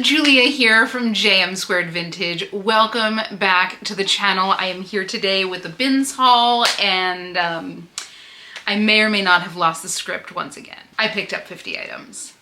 Julia here from JM Squared Vintage. Welcome back to the channel. I am here today with a bins haul, and I may or may not have lost the script once again. I picked up 50 items.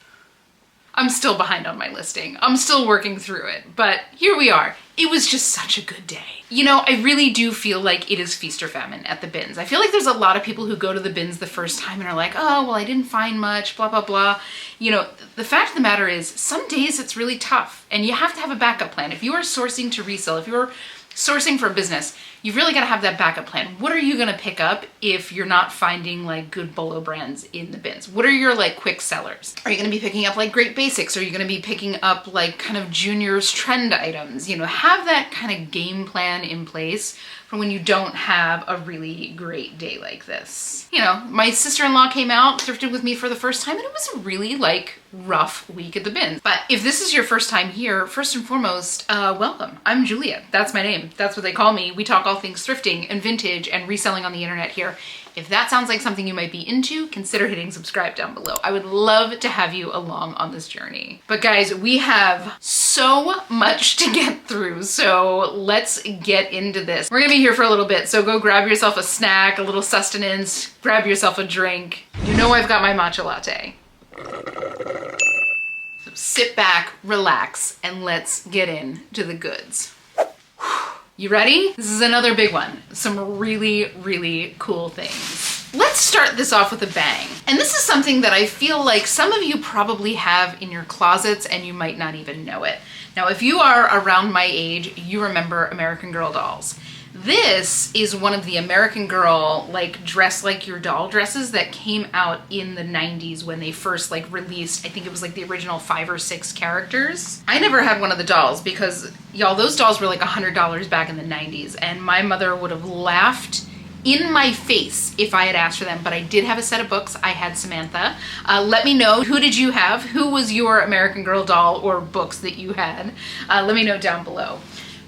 I'm still behind on my listing. I'm still working through it, but here we are. It was just such a good day. You know, I really do feel like it is feast or famine at the bins. I feel like there's a lot of people who go to the bins the first time and are like, oh, well, I didn't find much, blah, blah, blah. You know, the fact of the matter is some days it's really tough and you have to have a backup plan. If you are sourcing to resell, if you're sourcing for a business, you've really got to have that backup plan. What are you going to pick up if you're not finding like good Bolo brands in the bins? What are your like quick sellers? Are you going to be picking up like great basics? Are you going to be picking up like kind of juniors trend items? You know, have that kind of game plan in place for when you don't have a really great day like this. You know, my sister-in-law came out, thrifted with me for the first time, and it was a really like rough week at the bins. But if this is your first time here, first and foremost, welcome. I'm Julia. That's my name. That's what they call me. We talk all things thrifting and vintage and reselling on the internet here. If that sounds like something you might be into, consider hitting subscribe down below. I would love to have you along on this journey. But guys, we have so much to get through, so let's get into this. We're gonna be here for a little bit, so go grab yourself a snack, a little sustenance, grab yourself a drink. You know I've got my matcha latte. So sit back, relax, and let's get into the goods. You ready? This is another big one. Some really, really cool things. Let's start this off with a bang. And this is something that I feel like some of you probably have in your closets and you might not even know it. Now, if you are around my age, you remember American Girl dolls. This is one of the American Girl like dress like your doll dresses that came out in the 90s when they first like released, I think it was like the original 5 or 6 characters. I never had one of the dolls because y'all, those dolls were like $100 back in the 90s, and my mother would have laughed in my face if I had asked for them, but I did have a set of books. I had Samantha. Let me know, who did you have? Who was your American Girl doll or books that you had? Let me know down below.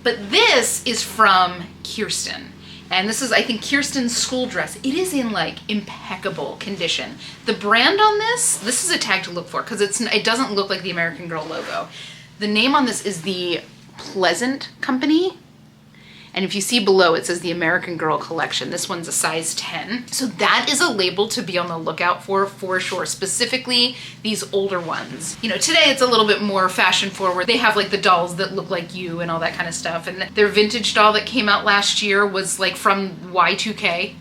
But this is from Kirsten. And this is, I think, Kirsten's school dress. It is in like impeccable condition. The brand on this is a tag to look for because it doesn't look like the American Girl logo. The name on this is the Pleasant Company. And if you see below, it says the American Girl Collection. This one's a size 10. So that is a label to be on the lookout for sure, specifically these older ones. You know, today it's a little bit more fashion forward. They have like the dolls that look like you and all that kind of stuff. And their vintage doll that came out last year was like from Y2K.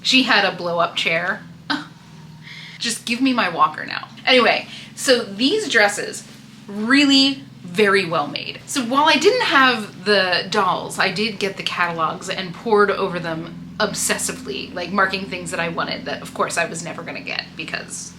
She had a blow up chair. Just give me my walker now. Anyway, so these dresses really very well made. So while I didn't have the dolls, I did get the catalogs and poured over them obsessively, like marking things that I wanted that of course I was never gonna get because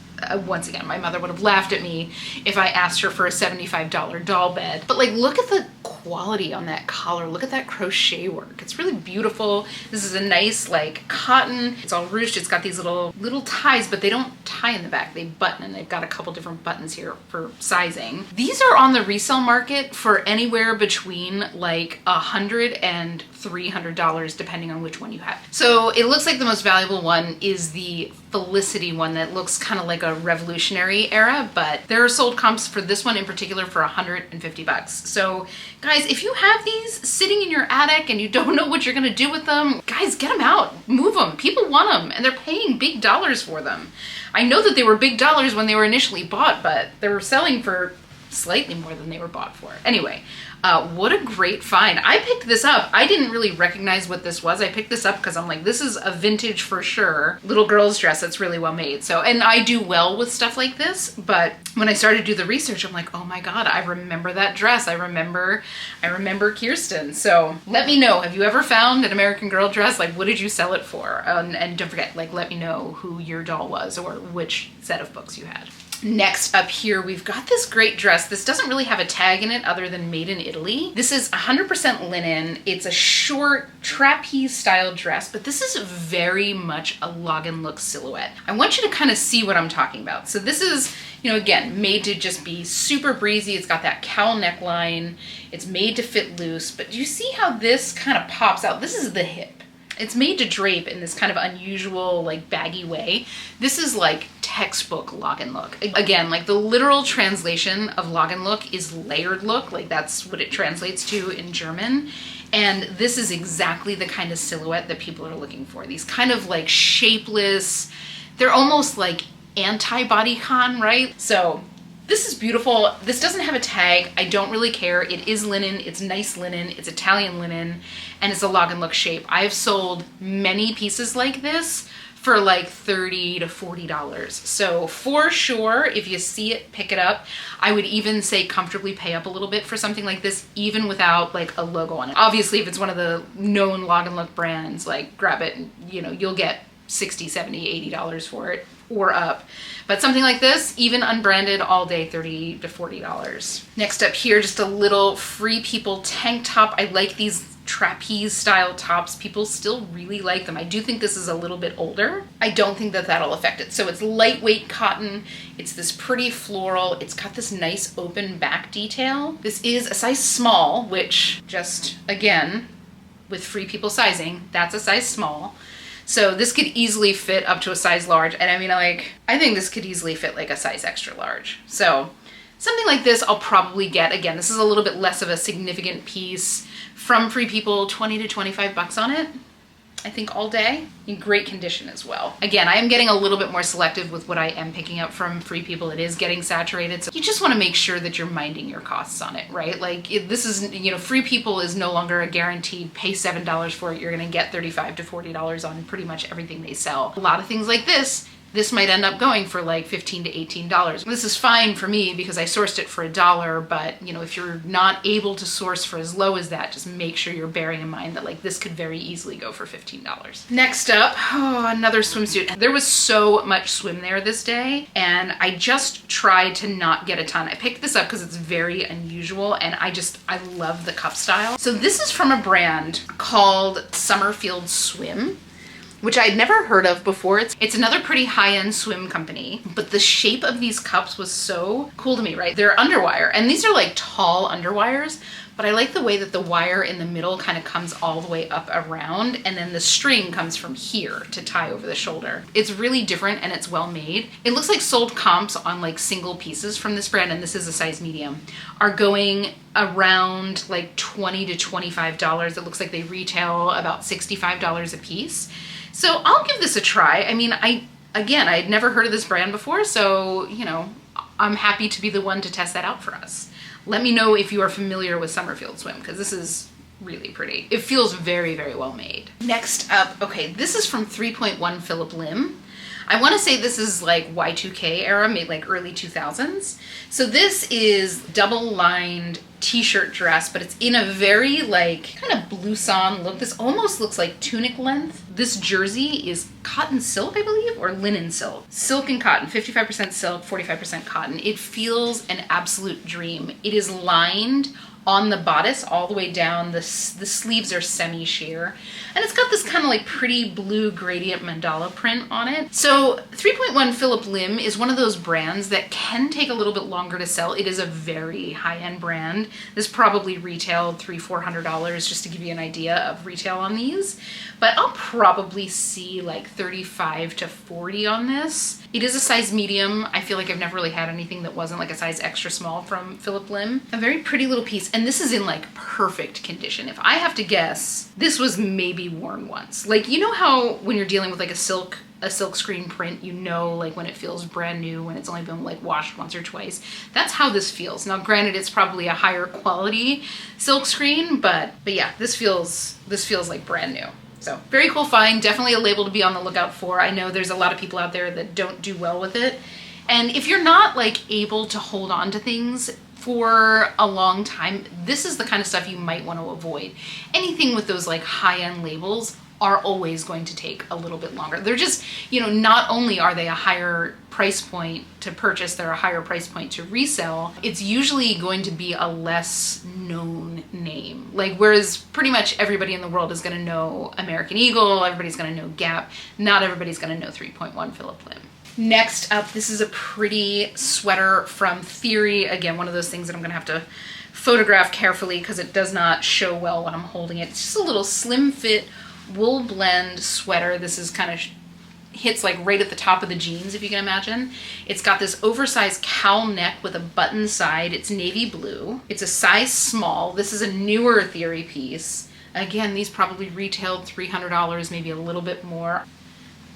once again, my mother would have laughed at me if I asked her for a $75 doll bed. But like, look at the quality on that collar. Look at that crochet work. It's really beautiful. This is a nice like cotton. It's all ruched. It's got these little ties, but they don't tie in the back. They button, and they've got a couple different buttons here for sizing. These are on the resale market for anywhere between like $100 and $300 depending on which one you have. So it looks like the most valuable one is the Felicity one that looks kind of like a revolutionary era, but there are sold comps for this one in particular for $150. So guys, if you have these sitting in your attic and you don't know what you're gonna do with them, guys, get them out, move them. People want them and they're paying big dollars for them. I know that they were big dollars when they were initially bought, but they were selling for slightly more than they were bought for. Anyway, what a great find. I picked this up. I didn't really recognize what this was. I picked this up because I'm like, this is a vintage for sure little girl's dress that's really well made. So, and I do well with stuff like this, but when I started to do the research, I'm like, oh my God, I remember that dress. I remember Kirsten. So let me know, have you ever found an American Girl dress? Like, what did you sell it for? And don't forget, like, let me know who your doll was or which set of books you had. Next up here, we've got this great dress. This doesn't really have a tag in it other than made in Italy. This is 100% linen. It's a short trapeze style dress, but this is very much a login look silhouette. I want you to kind of see what I'm talking about. So this is, you know, again, made to just be super breezy. It's got that cowl neckline. It's made to fit loose, but do you see how this kind of pops out? This is the hip. It's made to drape in this kind of unusual, like baggy way. This is like textbook log and look. Again, like the literal translation of log and look is layered look, like that's what it translates to in German. And this is exactly the kind of silhouette that people are looking for. These kind of like shapeless, they're almost like anti-bodycon, right? So this is beautiful. This doesn't have a tag. I don't really care. It is linen. It's nice linen. It's Italian linen, and it's a log and look shape. I've sold many pieces like this for like $30 to $40. So for sure, if you see it, pick it up. I would even say comfortably pay up a little bit for something like this, even without like a logo on it. Obviously, if it's one of the known log and look brands, like grab it and you'll get $60, $70, $80 for it or up. But something like this, even unbranded, all day, $30 to $40. Next up here, just a little Free People tank top. I like these trapeze style tops. People still really like them. I do think this is a little bit older. I don't think that that'll affect it. So it's lightweight cotton. It's this pretty floral. It's got this nice open back detail. This is a size small, which just, again, with Free People sizing, that's a size small. So this could easily fit up to a size large. And I mean, like, I think this could easily fit like a size extra large. So something like this I'll probably get. Again, this is a little bit less of a significant piece from Free People, 20 to 25 bucks on it. I think all day, in great condition as well. Again, I am getting a little bit more selective with what I am picking up from Free People. It is getting saturated, so you just want to make sure that you're minding your costs on it, right? Like this is, Free People is no longer a guaranteed pay $7 for it. You're going to get $35 to $40 on pretty much everything they sell. A lot of things like this might end up going for like $15 to $18. This is fine for me because I sourced it for $1, but if you're not able to source for as low as that, just make sure you're bearing in mind that like this could very easily go for $15. Next up, another swimsuit. There was so much swim there this day, and I just tried to not get a ton. I picked this up because it's very unusual, and I love the cup style. So this is from a brand called Summerfield Swim, which I'd never heard of before. It's another pretty high-end swim company, but the shape of these cups was so cool to me, right? They're underwire, and these are like tall underwires, but I like the way that the wire in the middle kind of comes all the way up around, and then the string comes from here to tie over the shoulder. It's really different and it's well made. It looks like sold comps on like single pieces from this brand, and this is a size medium, are going around like $20 to $25. It looks like they retail about $65 a piece. So I'll give this a try. I mean, I'd never heard of this brand before, so, I'm happy to be the one to test that out for us. Let me know if you are familiar with Summerfield Swim, because this is really pretty. It feels very, very well made. Next up, okay, this is from 3.1 Phillip Lim. I want to say this is like Y2K era, made like early 2000s. So this is double-lined t-shirt dress, but it's in a very like kind of blouson look. This almost looks like tunic length. This jersey is cotton silk, I believe, or linen silk. Silk and cotton, 55% silk, 45% cotton. It feels an absolute dream. It is lined on the bodice all the way down. The sleeves are semi-sheer, and it's got this kind of like pretty blue gradient mandala print on it. So 3.1 Phillip Lim is one of those brands that can take a little bit longer to sell. It is a very high-end brand. This probably retailed $300-400, just to give you an idea of retail on these, but I'll probably see like 35 to 40 on this. It is a size medium. I feel like I've never really had anything that wasn't like a size extra small from Phillip Lim. A very pretty little piece, and this is in like perfect condition. If I have to guess, this was maybe worn once. Like, how when you're dealing with like a silk screen print, like when it feels brand new, when it's only been like washed once or twice. That's how this feels. Now, granted, it's probably a higher quality silk screen, but yeah, this feels like brand new. So very cool find, definitely a label to be on the lookout for. I know there's a lot of people out there that don't do well with it. And if you're not like able to hold on to things for a long time, this is the kind of stuff you might want to avoid. Anything with those like high-end labels are always going to take a little bit longer. They're just, not only are they a higher price point to purchase, they're a higher price point to resell, it's usually going to be a less known name. Like, whereas pretty much everybody in the world is gonna know American Eagle, everybody's gonna know Gap, not everybody's gonna know 3.1 Phillip Lim. Next up, this is a pretty sweater from Theory. Again, one of those things that I'm gonna have to photograph carefully because it does not show well when I'm holding it. It's just a little slim fit wool blend sweater. This is kind of hits like right at the top of the jeans, if you can imagine. It's got this oversized cowl neck with a button side. It's navy blue. It's a size small. This is a newer Theory piece. Again, these probably retailed $300, maybe a little bit more.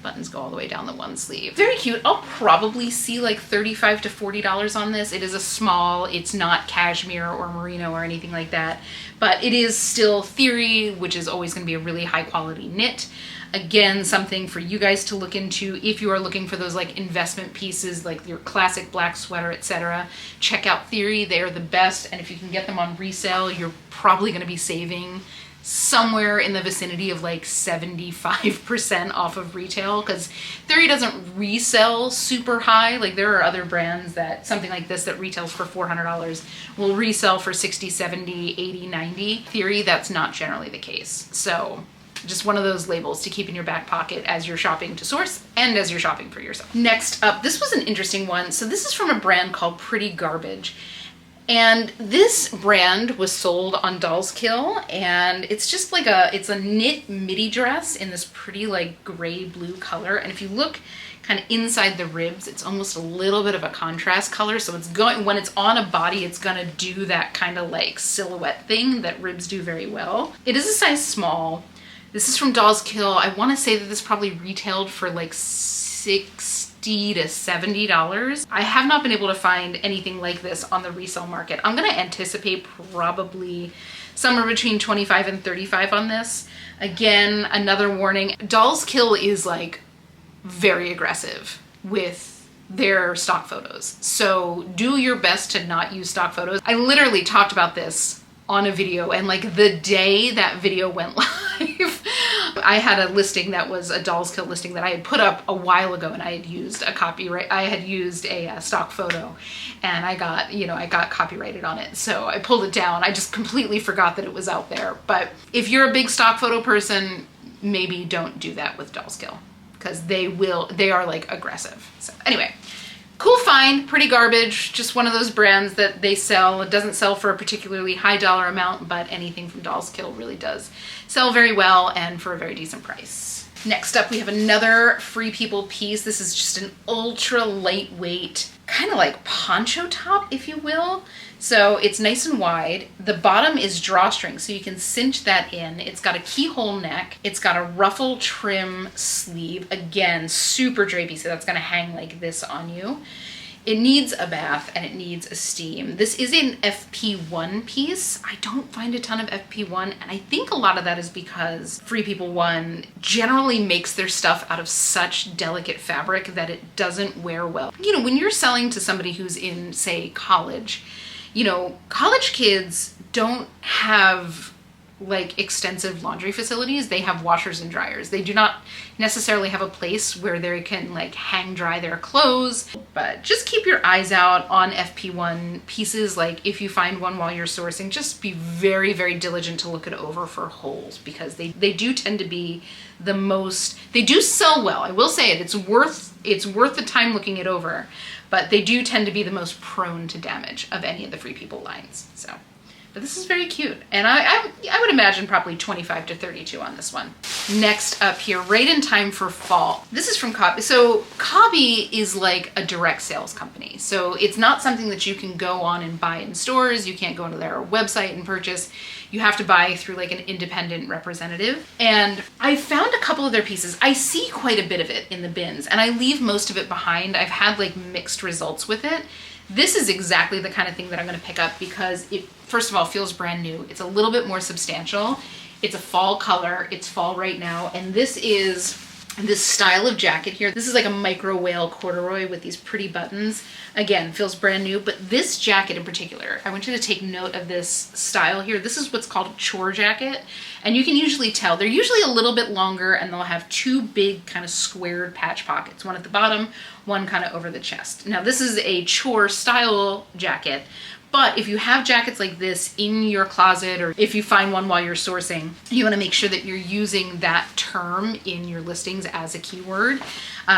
Buttons go all the way down the one sleeve. Very cute. I'll probably see like $35 to $40 on this. It is a small, it's not cashmere or merino or anything like that, but it is still Theory, which is always going to be a really high quality knit. Again, something for you guys to look into if you are looking for those like investment pieces, like your classic black sweater, etc. Check out Theory. They are the best, and if you can get them on resale, you're probably going to be saving somewhere in the vicinity of like 75% off of retail, because Theory doesn't resell super high. Like there are other brands that something like this that retails for $400 will resell for 60, 70, 80, 90. Theory, that's not generally the case. So just one of those labels to keep in your back pocket as you're shopping to source and as you're shopping for yourself. Next up, this was an interesting one. So this is from a brand called Pretty Garbage. And this brand was sold on Doll's Kill, and it's just like it's a knit midi dress in this pretty like gray blue color. And if you look kind of inside the ribs, it's almost a little bit of a contrast color. So it's going, when it's on a body, it's gonna do that kind of like silhouette thing that ribs do very well. It is a size small. This is from Doll's Kill. I wanna say that this probably retailed for like $60 to $70. I have not been able to find anything like this on the resale market. I'm gonna anticipate probably somewhere between 25 and 35 on this. Again, another warning, Doll's Kill is like very aggressive with their stock photos. So do your best to not use stock photos. I literally talked about this on a video, and like the day that video went live, I had a listing that was a Doll's Kill listing that I had put up a while ago, and I had used a copyright. I had used a stock photo, and I got copyrighted on it. So I pulled it down. I just completely forgot that it was out there. But if you're a big stock photo person, maybe don't do that with Doll's Kill, because they are like aggressive. So anyway, cool find, Pretty Garbage, just one of those brands that they sell. It doesn't sell for a particularly high dollar amount, but anything from Doll's Kill really does sell very well and for a very decent price. Next up, we have another Free People piece. This is just an ultra lightweight, kind of like poncho top, if you will. So it's nice and wide. The bottom is drawstring, so you can cinch that in. It's got a keyhole neck. It's got a ruffle trim sleeve. Again, super drapey, so that's gonna hang like this on you. It needs a bath and it needs a steam. This is an FP1 piece. I don't find a ton of FP1, and I think a lot of that is because Free People One generally makes their stuff out of such delicate fabric that it doesn't wear well. You know, when you're selling to somebody who's in, say, college, you know, college kids don't have like extensive laundry facilities. They have washers and dryers. They do not necessarily have a place where they can like hang dry their clothes, but just keep your eyes out on FP1 pieces. Like if you find one while you're sourcing, just be very, very diligent to look it over for holes, because they do tend to be the most, they do sell well. I will say it, it's worth the time looking it over, but they do tend to be the most prone to damage of any of the Free People lines. So, but this is very cute. And I would imagine probably 25 to 32 on this one. Next up here, right in time for fall. This is from Cobby. So Cobby is like a direct sales company. So it's not something that you can go on and buy in stores. You can't go into their website and purchase. You have to buy through like an independent representative. And I found a couple of their pieces. I see quite a bit of it in the bins, and I leave most of it behind. I've had like mixed results with it. This is exactly the kind of thing that I'm gonna pick up because it, first of all, feels brand new. It's a little bit more substantial. It's a fall color. It's fall right now. And this is this style of jacket here. This is like a micro whale corduroy with these pretty buttons. Again, feels brand new, but this jacket in particular, I want you to take note of this style here. This is what's called a chore jacket. And you can usually tell, they're usually a little bit longer, and they'll have two big kind of squared patch pockets, one at the bottom, one kind of over the chest. Now this is a chore style jacket, but if you have jackets like this in your closet, or if you find one while you're sourcing, you want to make sure that you're using that term in your listings as a keyword,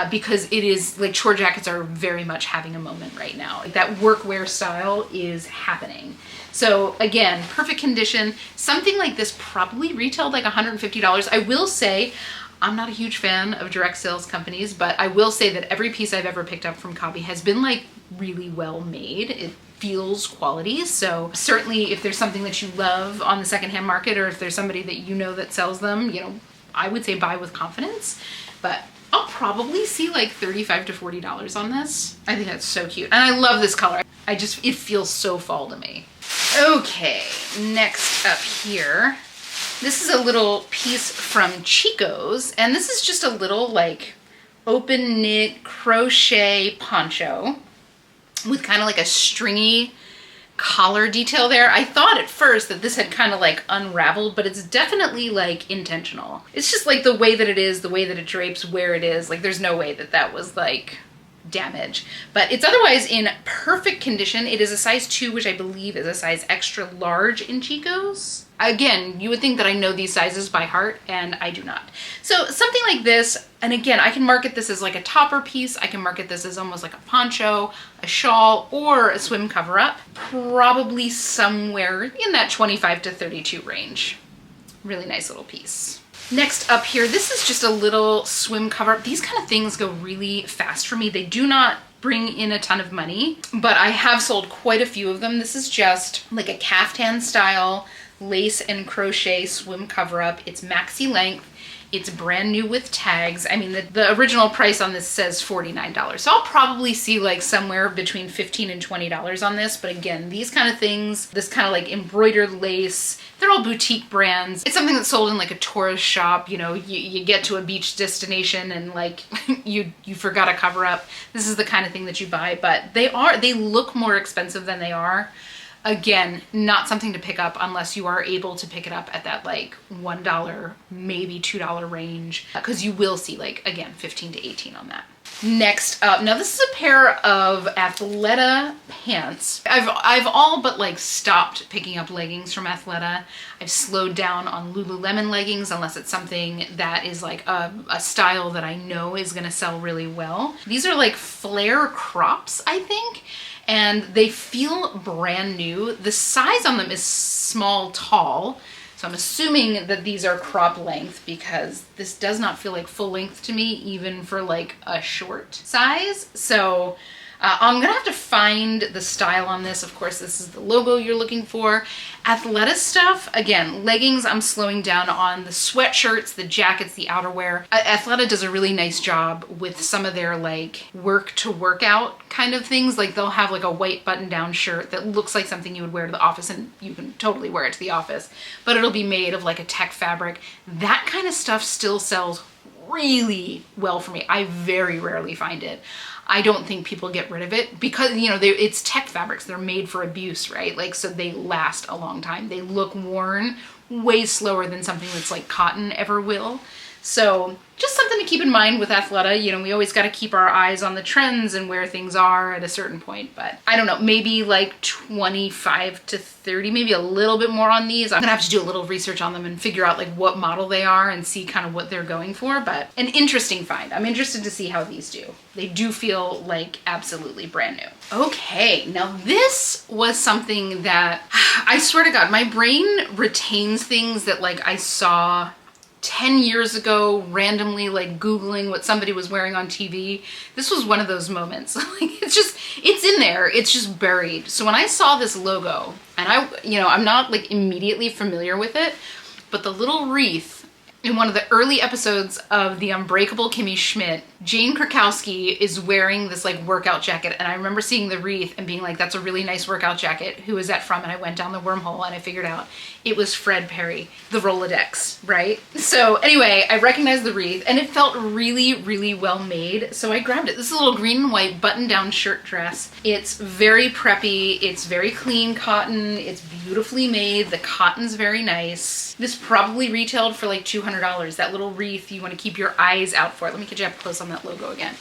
because it is like chore jackets are very much having a moment right now. That workwear style is happening. So again, perfect condition. Something like this probably retailed like $150. I will say, I'm not a huge fan of direct sales companies, but I will say that every piece I've ever picked up from Cobby has been like really well made. It feels quality. So certainly if there's something that you love on the secondhand market, or if there's somebody that you know that sells them, you know, I would say buy with confidence. But I'll probably see like $35 to $40 on this. I think that's so cute. And I love this color. It feels so fall to me. Okay, next up here. This is a little piece from Chico's, and this is just a little like open knit crochet poncho with kind of like a stringy collar detail there. I thought at first that this had kind of like unraveled, but it's definitely like intentional. It's just like the way that it is, the way that it drapes, where it is. Like there's no way that that was like damage, but it's otherwise in perfect condition. It is a size 2, which I believe is a size extra large in Chico's. Again, you would think that I know these sizes by heart, and I do not. So something like this, and again, I can market this as like a topper piece. I can market this as almost like a poncho, a shawl, or a swim cover-up. Probably somewhere in that 25 to 32 range. Really nice little piece. Next up here, this is just a little swim cover-up. These kind of things go really fast for me. They do not bring in a ton of money, but I have sold quite a few of them. This is just like a caftan style lace and crochet swim cover-up. It's maxi length. It's brand new with tags. I mean, the original price on this says $49. So I'll probably see like somewhere between $15 and $20 on this. But again, these kind of things, this kind of like embroidered lace, they're all boutique brands. It's something that's sold in like a tourist shop. You know, you get to a beach destination and like you forgot a cover up. This is the kind of thing that you buy, but they look more expensive than they are. Again, not something to pick up unless you are able to pick it up at that like $1, maybe $2 range, because you will see like, again, 15 to 18 on that. Next up, now this is a pair of Athleta pants. I've all but like stopped picking up leggings from Athleta. I've slowed down on Lululemon leggings unless it's something that is like a style that I know is gonna sell really well. These are like flare crops, I think. And they feel brand new. The size on them is small, tall. So I'm assuming that these are crop length because this does not feel like full length to me, even for like a short size. So I'm gonna have to find the style on this. Of course, this is the logo you're looking for. Athleta stuff, again, leggings I'm slowing down on. The sweatshirts, the jackets, the outerwear. Athleta does a really nice job with some of their like work to workout kind of things. Like they'll have like a white button down shirt that looks like something you would wear to the office, and you can totally wear it to the office, but it'll be made of like a tech fabric. That kind of stuff still sells really well for me. I very rarely find it. I don't think people get rid of it because, you know, it's tech fabrics. They're made for abuse, right? Like, so they last a long time. They look worn way slower than something that's like cotton ever will. So just something to keep in mind with Athleta. You know, we always got to keep our eyes on the trends and where things are at a certain point. But I don't know, maybe like 25 to 30, maybe a little bit more on these. I'm gonna have to do a little research on them and figure out like what model they are and see kind of what they're going for. But an interesting find. I'm interested to see how these do. They do feel like absolutely brand new. Okay, now this was something that I swear to God, my brain retains things that like I saw 10 years ago, randomly like Googling what somebody was wearing on TV. This was one of those moments. Like it's in there, it's just buried. So when I saw this logo, and I'm not like immediately familiar with it, but the little wreath in one of the early episodes of The Unbreakable Kimmy Schmidt, Jane Krakowski is wearing this like workout jacket, and I remember seeing the wreath and being like, that's a really nice workout jacket. Who is that from? And I went down the wormhole and I figured out it was Fred Perry, the Rolodex, right? So anyway, I recognized the wreath and it felt really, really well made. So I grabbed it. This is a little green and white button-down shirt dress. It's very preppy. It's very clean cotton. It's beautifully made. The cotton's very nice. This probably retailed for like $200. That little wreath, you want to keep your eyes out for it. Let me get you up close on that logo again.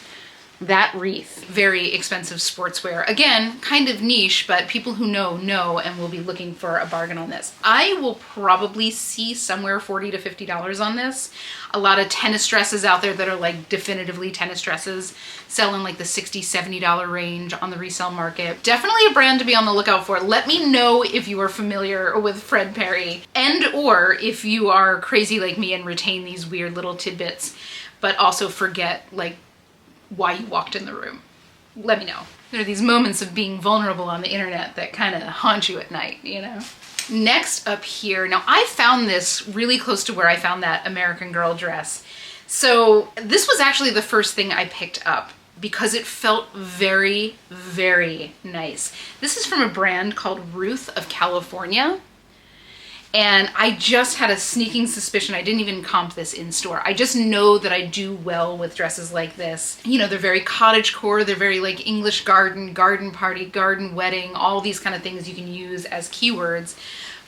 That wreath, very expensive sportswear. Again, kind of niche, but people who know and will be looking for a bargain on this. I will probably see somewhere $40 to $50 on this. A lot of tennis dresses out there that are like definitively tennis dresses sell in like the $60, $70 range on the resale market. Definitely a brand to be on the lookout for. Let me know if you are familiar with Fred Perry and or if you are crazy like me and retain these weird little tidbits, but also forget like why you walked in the room. Let me know. There are these moments of being vulnerable on the internet that kind of haunt you at night, you know? Next up here, now I found this really close to where I found that American Girl dress. So this was actually the first thing I picked up because it felt very, very nice. This is from a brand called Ruth of California. And I just had a sneaking suspicion, I didn't even comp this in store. I just know that I do well with dresses like this. You know, they're very cottagecore, they're very like English garden, garden party, garden wedding, all these kind of things you can use as keywords.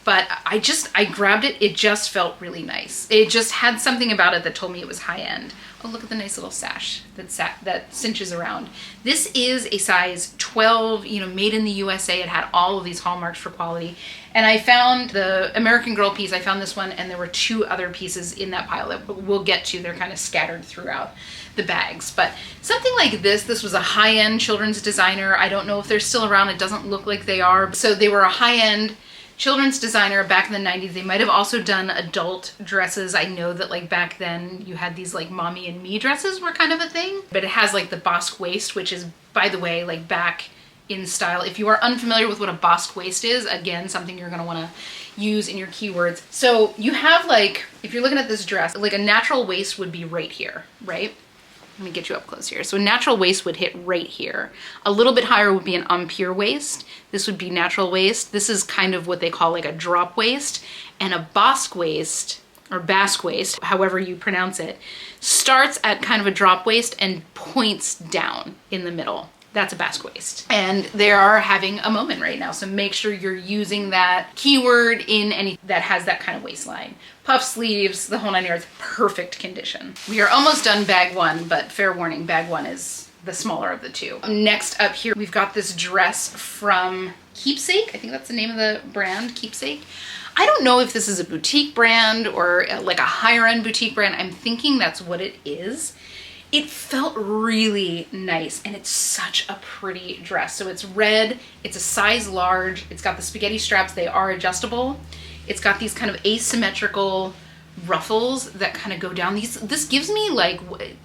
But I grabbed it, it just felt really nice. It just had something about it that told me it was high end. Oh, look at the nice little sash that cinches around. This is a size 12, you know, made in the USA. It had all of these hallmarks for quality. And I found the American Girl piece, I found this one, and there were 2 other pieces in that pile that we'll get to. They're kind of scattered throughout the bags. But something like this was a high-end children's designer. I don't know if they're still around. It doesn't look like they are. So they were a high-end children's designer back in the 90s. They might have also done adult dresses. I know that like back then you had these like mommy and me dresses were kind of a thing, but it has like the Bosque waist, which is, by the way, like back in style. If you are unfamiliar with what a Bosque waist is, again, something you're going to want to use in your keywords. So you have like, if you're looking at this dress, like a natural waist would be right here, right? Let me get you up close here. So a natural waist would hit right here. A little bit higher would be an empire waist. This would be natural waist. This is kind of what they call like a drop waist. And a Bosque waist, or Basque waist, however you pronounce it, starts at kind of a drop waist and points down in the middle. That's a Basque waist. And they are having a moment right now. So make sure you're using that keyword in any that has that kind of waistline. Puff sleeves, the whole 9 yards, perfect condition. We are almost done bag 1, but fair warning, bag 1 is the smaller of the 2. Next up here, we've got this dress from Keepsake. I think that's the name of the brand, Keepsake. I don't know if this is a boutique brand or like a higher end boutique brand. I'm thinking that's what it is. It felt really nice and it's such a pretty dress. So it's red, it's a size large, it's got the spaghetti straps, they are adjustable. It's got these kind of asymmetrical ruffles that kind of go down. This gives me like,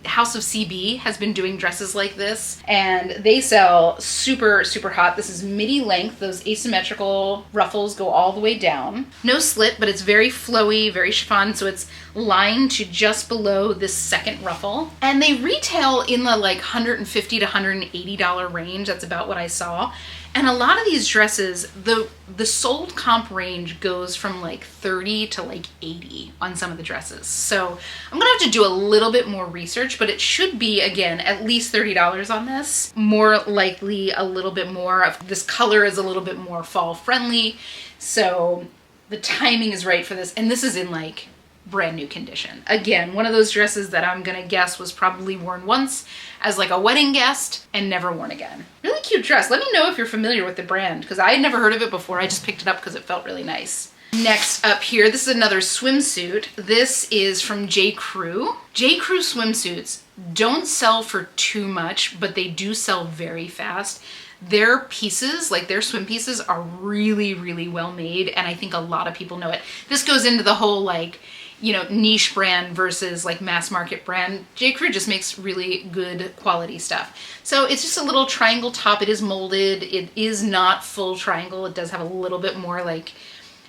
House of CB has been doing dresses like this and they sell super, super hot. This is midi length. Those asymmetrical ruffles go all the way down. No slit, but it's very flowy, very chiffon. So it's lined to just below this second ruffle. And they retail in the like $150 to $180 range. That's about what I saw. And a lot of these dresses, the sold comp range goes from like 30 to like 80 on some of the dresses. So I'm gonna have to do a little bit more research, but it should be, again, at least $30 on this. More likely a little bit more. This color is a little bit more fall friendly. So the timing is right for this. And this is in like brand new condition. Again, one of those dresses that I'm gonna guess was probably worn once as like a wedding guest and never worn again. Really cute dress. Let me know if you're familiar with the brand because I had never heard of it before. I just picked it up because it felt really nice. Next up here, this is another swimsuit. This is from J. Crew. J. Crew swimsuits don't sell for too much, but they do sell very fast. Their pieces, like their swim pieces, are really, really well made, and I think a lot of people know it. This goes into the whole like, you know, niche brand versus like mass market brand. J. Crew just makes really good quality stuff. So it's just a little triangle top. It is molded. It is not full triangle. It does have a little bit more like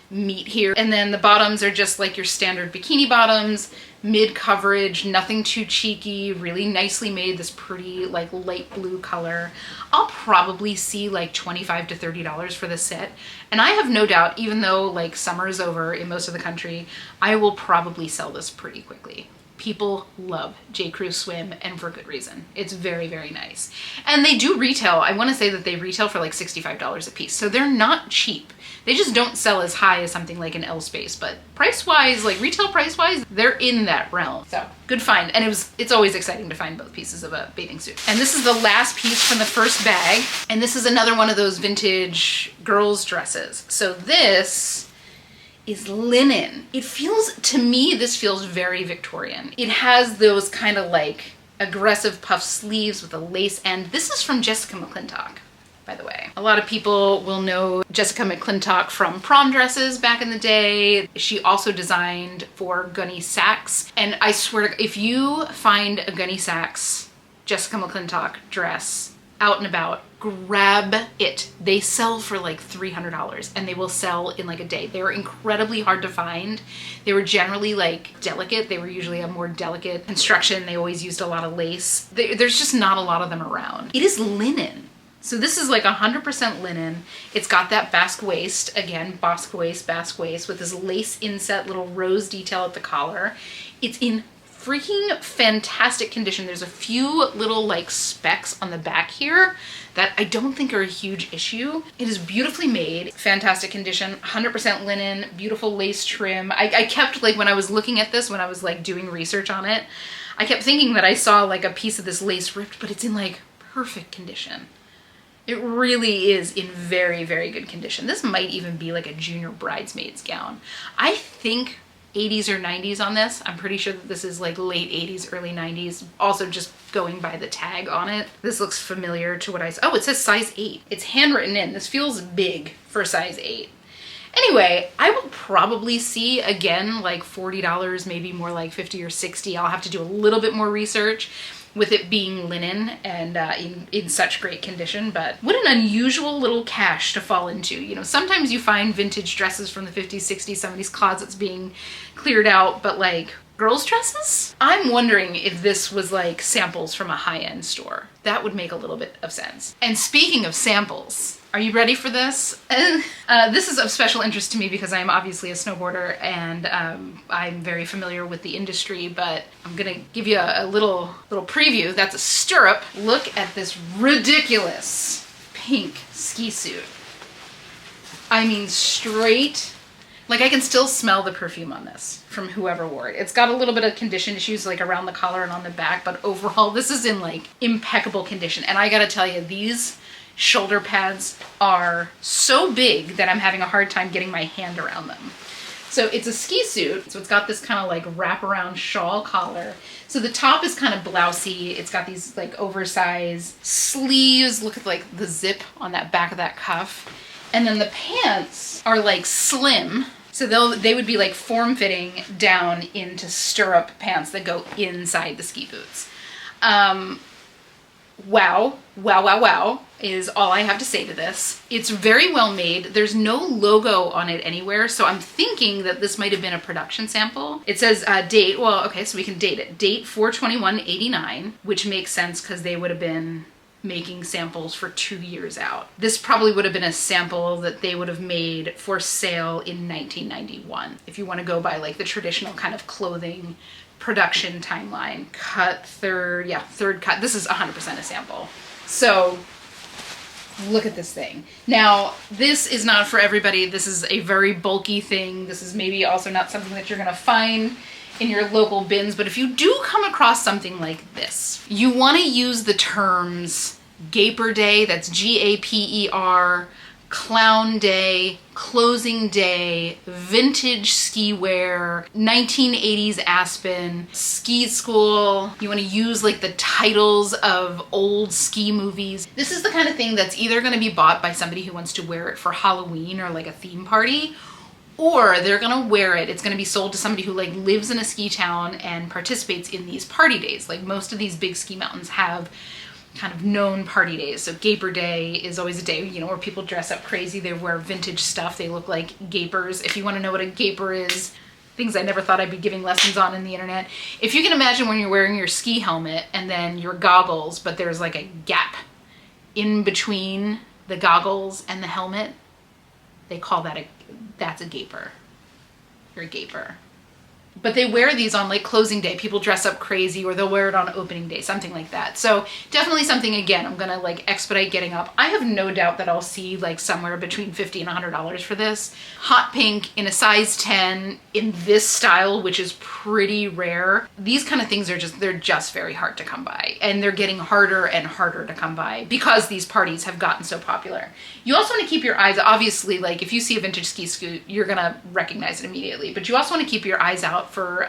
meat here. And then the bottoms are just like your standard bikini bottoms, mid coverage, nothing too cheeky, really nicely made, this pretty like light blue color. I'll probably see like $25 to $30 for this set. And I have no doubt, even though like summer is over in most of the country, I will probably sell this pretty quickly. People love J. Crew swim, and for good reason. It's very, very nice. And they do retail. I want to say that they retail for like $65 a piece. So they're not cheap. They just don't sell as high as something like an L Space, but price-wise, like retail price-wise, they're in that realm. So good find. And it's always exciting to find both pieces of a bathing suit. And this is the last piece from the first bag. And this is another one of those vintage girls dresses. So this is linen. It feels, to me, this feels very Victorian. It has those kind of like aggressive puff sleeves with a lace end. This is from Jessica McClintock, by the way. A lot of people will know Jessica McClintock from prom dresses back in the day. She also designed for Gunny Sacks. And I swear, if you find a Gunny Sacks Jessica McClintock dress out and about, grab it. They sell for like $300 and they will sell in like a day. They were incredibly hard to find. They were generally like delicate. They were usually a more delicate construction. They always used a lot of lace. There's just not a lot of them around. It is linen. So this is like 100% linen. It's got that basque waist, again, basque waist with this lace inset little rose detail at the collar. It's in freaking fantastic condition. There's a few little like specks on the back here that I don't think are a huge issue. It is beautifully made, fantastic condition, 100% linen, beautiful lace trim. I kept like, when I was looking at this, when I was like doing research on it, I kept thinking that I saw like a piece of this lace ripped, but it's in like perfect condition. It really is in very, very good condition. This might even be like a junior bridesmaid's gown. I think 80s or 90s on this. I'm pretty sure that this is like late 80s, early 90s. Also just going by the tag on it. This looks familiar to what oh, it says size 8. It's handwritten in. This feels big for size 8. Anyway, I will probably see again like $40, maybe more like $50 or $60. I'll have to do a little bit more research with it being linen and in such great condition, but what an unusual little cache to fall into. You know, sometimes you find vintage dresses from the 50s, 60s, 70s, closets being cleared out, but like girls' dresses? I'm wondering if this was like samples from a high-end store. That would make a little bit of sense. And speaking of samples, are you ready for this? This is of special interest to me because I'm obviously a snowboarder and I'm very familiar with the industry, but I'm gonna give you a little preview. That's a stirrup. Look at this ridiculous pink ski suit. I mean, straight, like I can still smell the perfume on this from whoever wore it. It's got a little bit of condition issues like around the collar and on the back, but overall this is in like impeccable condition. And I gotta tell you, these shoulder pads are so big that I'm having a hard time getting my hand around them. So it's a ski suit, so it's got this kind of like wraparound shawl collar. So the top is kind of blousy. It's got these like oversized sleeves. Look at like the zip on that back of that cuff. And then the pants are like slim. So they would be like form-fitting down into stirrup pants that go inside the ski boots. Wow is all I have to say to this. It's very well made. There's no logo on it anywhere, so I'm thinking that this might have been a production sample. It says date, well, okay, so we can date it. Date 4/21/89, which makes sense because they would have been making samples for 2 years out. This probably would have been a sample that they would have made for sale in 1991, if you want to go by like the traditional kind of clothing production timeline. Cut, third cut. This is 100% a sample. So look at this thing. Now, this is not for everybody. This is a very bulky thing. This is maybe also not something that you're gonna find in your local bins, but if you do come across something like this, you wanna use the terms Gaper Day, that's G-A-P-E-R, Clown Day, Closing Day, Vintage Ski Wear, 1980s Aspen, Ski School. You want to use like the titles of old ski movies. This is the kind of thing that's either going to be bought by somebody who wants to wear it for Halloween or like a theme party, or they're gonna wear it. It's gonna be sold to somebody who like lives in a ski town and participates in these party days. Like most of these big ski mountains have kind of known party days. So Gaper Day is always a day, you know, where people dress up crazy. They wear vintage stuff. They look like gapers. If you want to know what a gaper is, things I never thought I'd be giving lessons on in the internet. If you can imagine when you're wearing your ski helmet and then your goggles, but there's like a gap in between the goggles and the helmet, they call that that's a gaper. You're a gaper. but they wear these on like closing day. People dress up crazy, or they'll wear it on opening day, something like that. So definitely something, again, I'm gonna like expedite getting up. I have no doubt that I'll see like somewhere between $50 and $100 for this. Hot pink in a size 10 in this style, which is pretty rare. These kind of things are they're just very hard to come by, and they're getting harder and harder to come by because these parties have gotten so popular. You also want to keep your eyes, obviously, like if you see a vintage ski suit, you're gonna recognize it immediately, but you also want to keep your eyes out for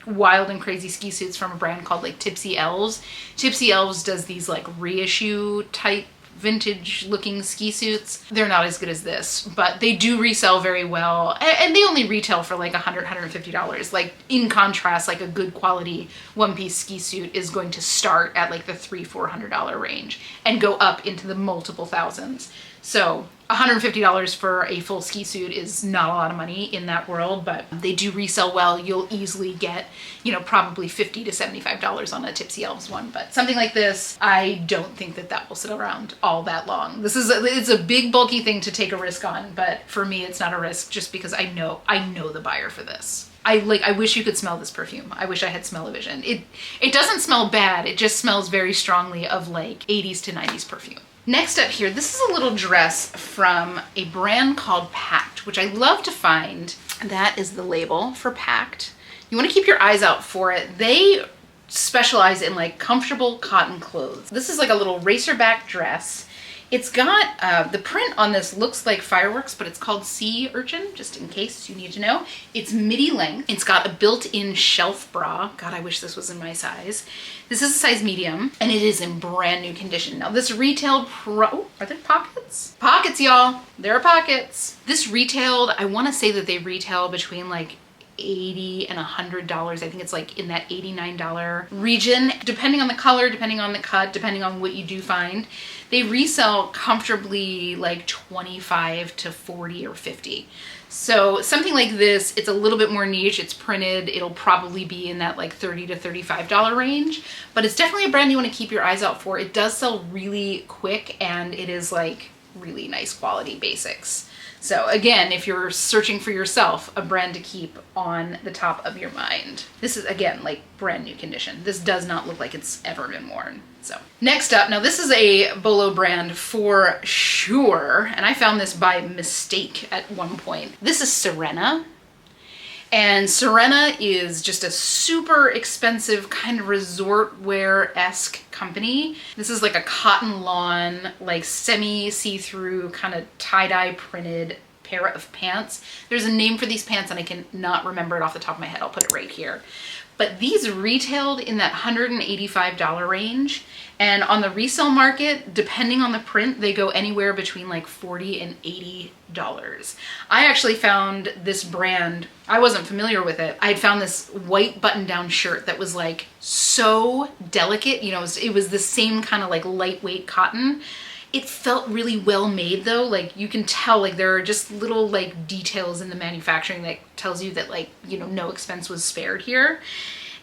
wild and crazy ski suits from a brand called like Tipsy Elves. Tipsy Elves does these like reissue type vintage looking ski suits. They're not as good as this, but they do resell very well, and they only retail for like $100, $150. Like in contrast, like a good quality one-piece ski suit is going to start at like the $300, $400 range and go up into the multiple thousands. So $150 for a full ski suit is not a lot of money in that world, but they do resell well. You'll easily get, you know, probably $50 to $75 on a Tipsy Elves one, but something like this, I don't think that that will sit around all that long. It's a big bulky thing to take a risk on, but for me, it's not a risk just because I know the buyer for this. I wish you could smell this perfume. I wish I had smell-o-vision. It doesn't smell bad. It just smells very strongly of like 80s to 90s perfume. Next up here, this is a little dress from a brand called Pact, which I love to find. That is the label for Pact. You want to keep your eyes out for it. They specialize in like comfortable cotton clothes. This is like a little racerback dress. It's got, the print on this looks like fireworks, but it's called Sea Urchin, just in case you need to know. It's midi length. It's got a built-in shelf bra. God, I wish this was in my size. This is a size medium, and it is in brand new condition. Now this retailed are there pockets? Pockets, y'all. There are pockets. This retailed, I want to say that they retail between like $80 and $100. I think it's like in that $89 region, depending on the color, depending on the cut, depending on what you do find. They resell comfortably like 25 to 40 or 50. So something like this, it's a little bit more niche. It's printed. It'll probably be in that like $30 to $35 range, but it's definitely a brand you want to keep your eyes out for. It does sell really quick, and it is like really nice quality basics. So again, if you're searching for yourself, a brand to keep on the top of your mind. This is, again, like brand new condition. This does not look like it's ever been worn. So next up, now this is a Bolo brand for sure, and I found this by mistake at one point. This is Serena. And Serena is just a super expensive kind of resort wear-esque company. This is like a cotton lawn, like semi see-through kind of tie-dye printed pair of pants. There's a name for these pants and I cannot remember it off the top of my head. I'll put it right here. But these retailed in that $185 range. And on the resale market, depending on the print, they go anywhere between like $40 and $80. I actually found this brand, I wasn't familiar with it. I had found this white button-down shirt that was like so delicate. You know, it was the same kind of like lightweight cotton. It felt really well made though. Like you can tell like there are just little like details in the manufacturing that tells you that like, you know, no expense was spared here.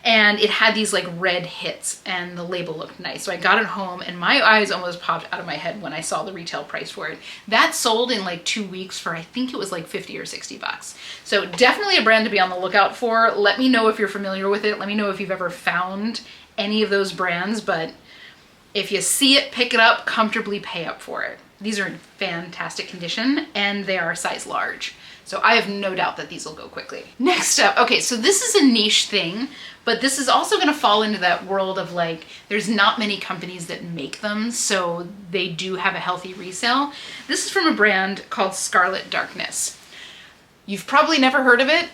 And it had these like red hits and the label looked nice. So I got it home and my eyes almost popped out of my head when I saw the retail price for it. That sold in like 2 weeks for, I think it was like 50 or 60 bucks. So definitely a brand to be on the lookout for. Let me know if you're familiar with it. Let me know if you've ever found any of those brands, but if you see it, pick it up, comfortably pay up for it. These are in fantastic condition and they are size large. So I have no doubt that these will go quickly. Next up, okay, so this is a niche thing, but this is also gonna fall into that world of like, there's not many companies that make them, so they do have a healthy resale. This is from a brand called Scarlet Darkness. You've probably never heard of it,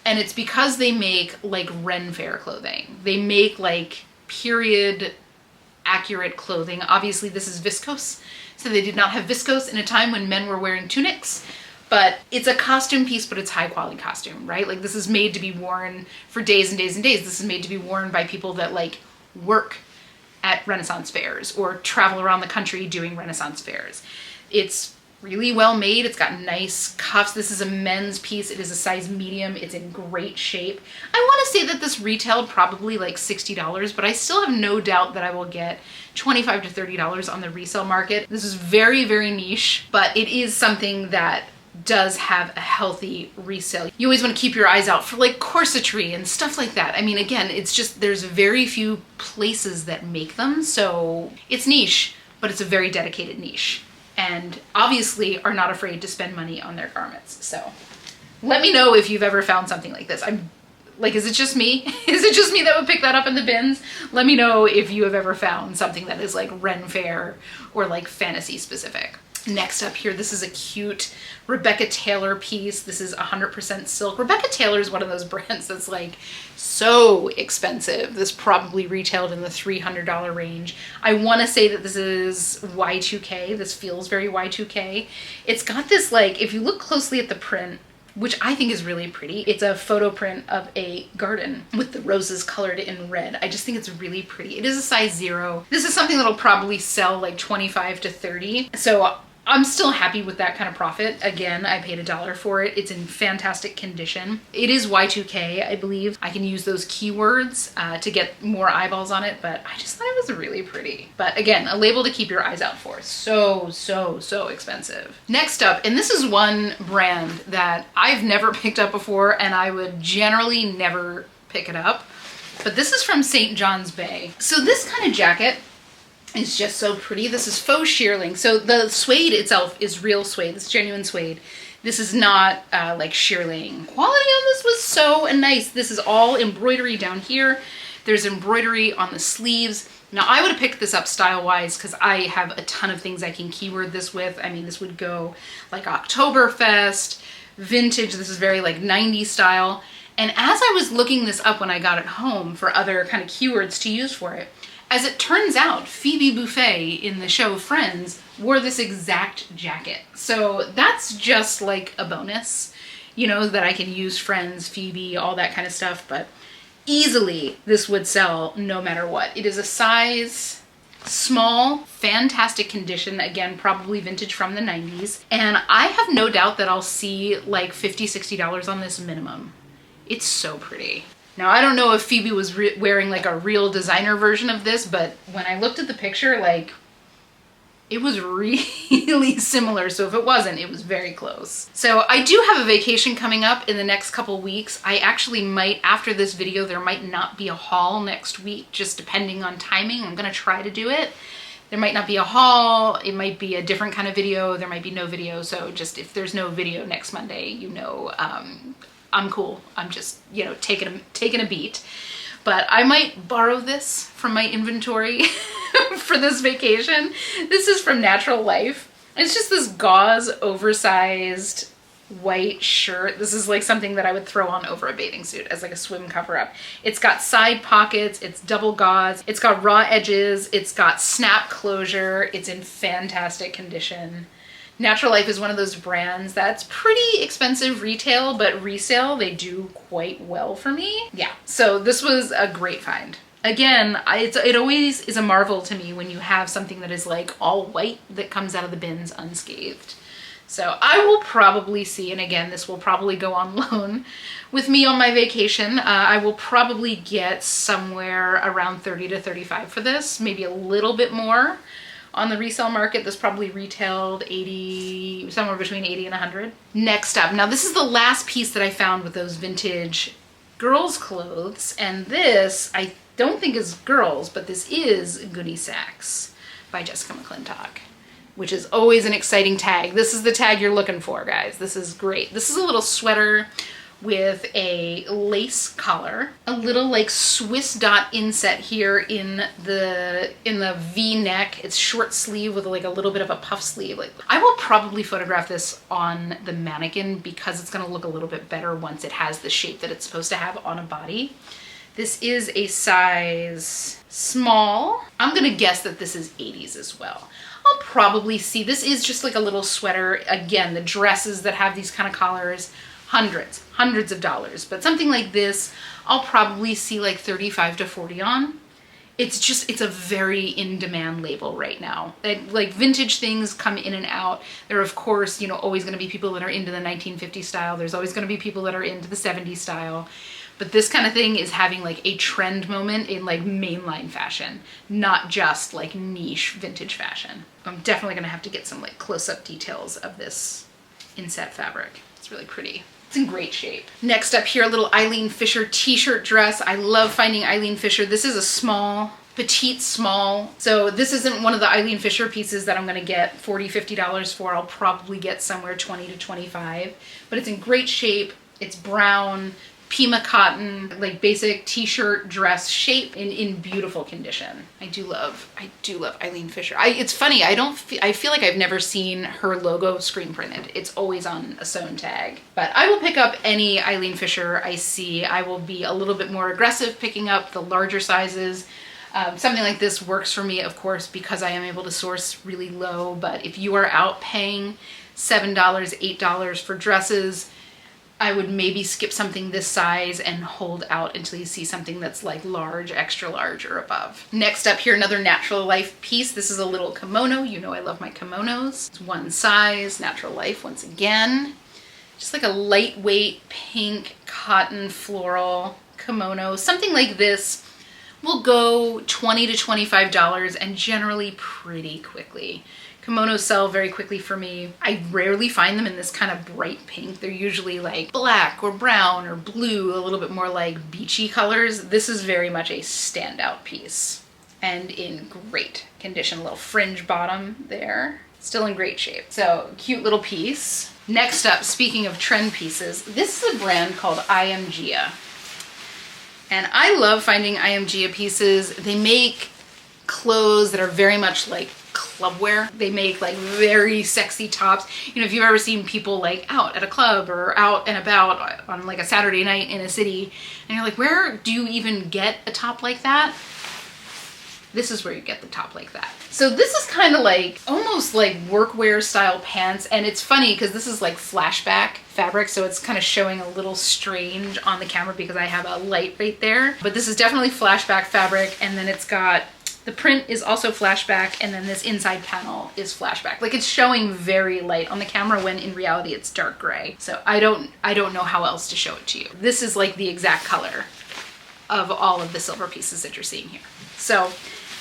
and it's because they make like Ren Fair clothing. They make like period accurate clothing. Obviously this is viscose, so they did not have viscose in a time when men were wearing tunics, but it's a costume piece, but it's high quality costume, right? Like this is made to be worn for days and days and days. This is made to be worn by people that like work at Renaissance fairs or travel around the country doing Renaissance fairs. It's really well made. It's got nice cuffs. This is a men's piece. It is a size medium. It's in great shape. I want to say that this retailed probably like $60, but I still have no doubt that I will get $25 to $30 on the resale market. This is very, very niche, but it is something that does have a healthy resale. You always want to keep your eyes out for like corsetry and stuff like that. I mean, again, it's just, there's very few places that make them. So it's niche, but it's a very dedicated niche, and obviously are not afraid to spend money on their garments. So let me know if you've ever found something like this. I'm like, is it just me? Is it just me that would pick that up in the bins? Let me know if you have ever found something that is like Ren Fair or like fantasy specific. Next up here, this is a cute Rebecca Taylor piece. This is 100% silk. Rebecca Taylor is one of those brands that's like so expensive. This probably retailed in the $300 range. I want to say that this is Y2K. This feels very Y2K. It's got this, like, if you look closely at the print, which I think is really pretty. It's a photo print of a garden with the roses colored in red. I just think it's really pretty. It is a size 0. This is something that'll probably sell like 25 to 30. So I'm still happy with that kind of profit. Again, I paid $1 for it. It's in fantastic condition. It is Y2K, I believe. I can use those keywords to get more eyeballs on it, but I just thought it was really pretty. But again, a label to keep your eyes out for. So, so, so expensive. Next up, and this is one brand that I've never picked up before, and I would generally never pick it up, but this is from St. John's Bay. So this kind of jacket is just so pretty. This is faux shearling. So the suede itself is real suede. It's genuine suede. This is not like shearling. Quality on this was so nice. This is all embroidery down here. There's embroidery on the sleeves. Now I would have picked this up style-wise because I have a ton of things I can keyword this with. I mean, this would go like Oktoberfest, vintage. This is very like 90s style. And as I was looking this up when I got it home for other kind of keywords to use for it, as it turns out, Phoebe Buffay in the show Friends wore this exact jacket. So that's just like a bonus, you know, that I can use Friends, Phoebe, all that kind of stuff. But easily this would sell no matter what. It is a size small, fantastic condition. Again, probably vintage from the 90s. And I have no doubt that I'll see like $50, $60 on this minimum. It's so pretty. Now, I don't know if Phoebe was wearing like a real designer version of this, but when I looked at the picture, like, it was really similar. So if it wasn't, it was very close. So I do have a vacation coming up in the next couple weeks. I actually might, after this video, there might not be a haul next week, just depending on timing. I'm gonna try to do it. There might not be a haul. It might be a different kind of video. There might be no video. So just if there's no video next Monday, you know, I'm cool. I'm just, you know, taking a beat. But I might borrow this from my inventory for this vacation. This is from Natural Life. It's just this gauze oversized white shirt. This is like something that I would throw on over a bathing suit as like a swim cover up. It's got side pockets, it's double gauze, it's got raw edges, it's got snap closure, it's in fantastic condition. Natural Life is one of those brands that's pretty expensive retail, but resale, they do quite well for me. Yeah, so this was a great find. Again, it always is a marvel to me when you have something that is like all white that comes out of the bins unscathed. So I will probably see, and again, this will probably go on loan with me on my vacation. I will probably get somewhere around 30 to 35 for this, maybe a little bit more. On the resale market, this probably retailed 80, somewhere between 80 and 100. Next up, now this is the last piece that I found with those vintage girls' clothes, and this I don't think is girls, but this is Goody Sacks by Jessica McClintock, which is always an exciting tag. This is the tag you're looking for, guys. This is great. This is a little sweater with a lace collar, a little like Swiss dot inset here in the V neck. It's short sleeve with like a little bit of a puff sleeve. Like, I will probably photograph this on the mannequin because it's gonna look a little bit better once it has the shape that it's supposed to have on a body. This is a size small. I'm gonna guess that this is 80s as well. I'll probably see, this is just like a little sweater. Again, the dresses that have these kind of collars, hundreds of dollars, but something like this, I'll probably see like 35 to 40 on. It's a very in-demand label right now. Like vintage things come in and out. There are, of course, you know, always gonna be people that are into the 1950s style. There's always gonna be people that are into the 70s style. But this kind of thing is having like a trend moment in like mainline fashion, not just like niche vintage fashion. I'm definitely gonna have to get some like close-up details of this inset fabric. It's really pretty. It's in great shape. Next up here, a little Eileen Fisher t-shirt dress. I love finding Eileen Fisher. This is a small, petite small. So this isn't one of the Eileen Fisher pieces that I'm gonna get $40, $50 for. I'll probably get somewhere 20 to 25, but it's in great shape. It's brown, Pima cotton, like basic t-shirt dress shape in beautiful condition. I do love Eileen Fisher. It's funny, I feel like I've never seen her logo screen printed. It's always on a sewn tag. But I will pick up any Eileen Fisher I see. I will be a little bit more aggressive picking up the larger sizes. Something like this works for me, of course, because I am able to source really low. But if you are out paying $7, $8 for dresses, I would maybe skip something this size and hold out until you see something that's like large, extra large or above. Next up here, another Natural Life piece. This is a little kimono. You know I love my kimonos. It's one size, Natural Life once again. Just like a lightweight pink cotton floral kimono. Something like this will go $20 to $25 and generally pretty quickly. Kimonos sell very quickly for me. I rarely find them in this kind of bright pink. They're usually like black or brown or blue, a little bit more like beachy colors. This is very much a standout piece and in great condition. A little fringe bottom there. Still in great shape. So cute little piece. Next up, speaking of trend pieces, this is a brand called IMGA. And I love finding IMGA pieces. They make clothes that are very much like clubwear. They make like very sexy tops. You know, if you've ever seen people like out at a club or out and about on like a Saturday night in a city, and you're like, where do you even get a top like that? This is where you get the top like that. So this is kind of like, almost like workwear style pants. And it's funny because this is like flashback fabric. So it's kind of showing a little strange on the camera because I have a light right there. But this is definitely flashback fabric. And then it's got, the print is also flashback, and then this inside panel is flashback. Like it's showing very light on the camera when in reality it's dark gray. So I don't know how else to show it to you. This is like the exact color of all of the silver pieces that you're seeing here. So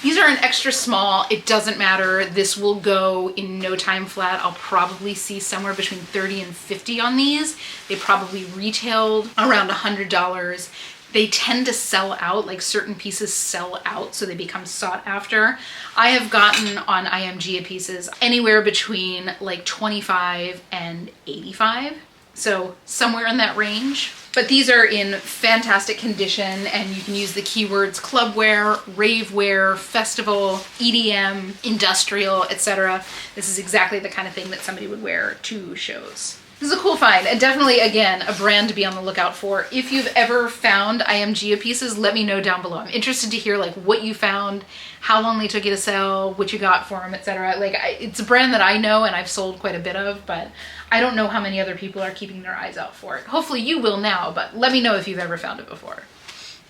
these are an extra small. It doesn't matter. This will go in no time flat. I'll probably see somewhere between 30 and 50 on these. They probably retailed around $100. They tend to sell out, like certain pieces sell out, so they become sought after. I have gotten on IMGA pieces anywhere between like 25 and 85. So somewhere in that range. But these are in fantastic condition, and you can use the keywords clubwear, ravewear, festival, EDM, industrial, etc. This is exactly the kind of thing that somebody would wear to shows. This is a cool find, and definitely, again, a brand to be on the lookout for. If you've ever found IMGA pieces, let me know down below. I'm interested to hear like what you found, how long they took you to sell, what you got for them, etc. Like it's a brand that I know and I've sold quite a bit of, but I don't know how many other people are keeping their eyes out for it. Hopefully you will now, but let me know if you've ever found it before.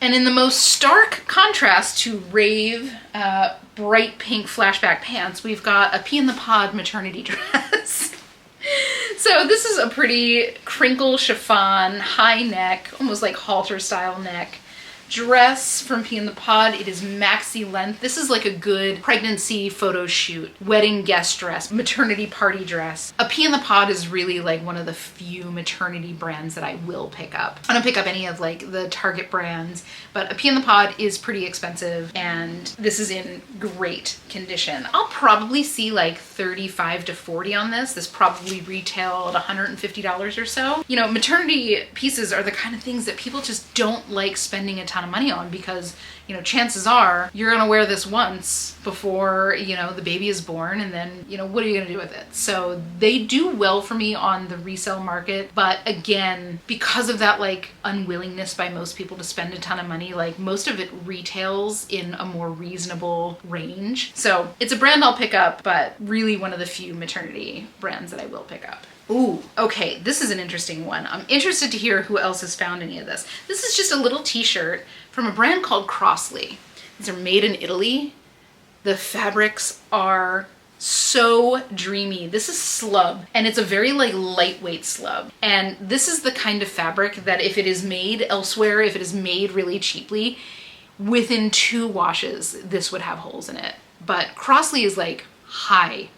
And in the most stark contrast to rave, bright pink flashback pants, we've got a pea in the pod maternity dress. So this is a pretty crinkle chiffon, high neck, almost like halter style neck dress from Pea in the Pod. It is maxi length. This is like a good pregnancy photo shoot, wedding guest dress, maternity party dress. A Pea in the Pod is really like one of the few maternity brands that I will pick up. I don't pick up any of like the Target brands, but a Pea in the Pod is pretty expensive, and this is in great condition. I'll probably see like 35 to 40 on this. This probably retailed $150 or so. You know, maternity pieces are the kind of things that people just don't like spending a ton of money on because, you know, chances are you're gonna wear this once before, you know, the baby is born, and then, you know, what are you gonna do with it? So they do well for me on the resale market, but again, because of that like unwillingness by most people to spend a ton of money, like most of it retails in a more reasonable range. So it's a brand I'll pick up, but really one of the few maternity brands that I will pick up. Ooh, okay, this is an interesting one. I'm interested to hear who else has found any of this. This is just a little t-shirt from a brand called Crossley. These are made in Italy. The fabrics are so dreamy. This is slub, and it's a very like lightweight slub. And this is the kind of fabric that if it is made elsewhere, if it is made really cheaply, within 2 washes, this would have holes in it. But Crossley is like high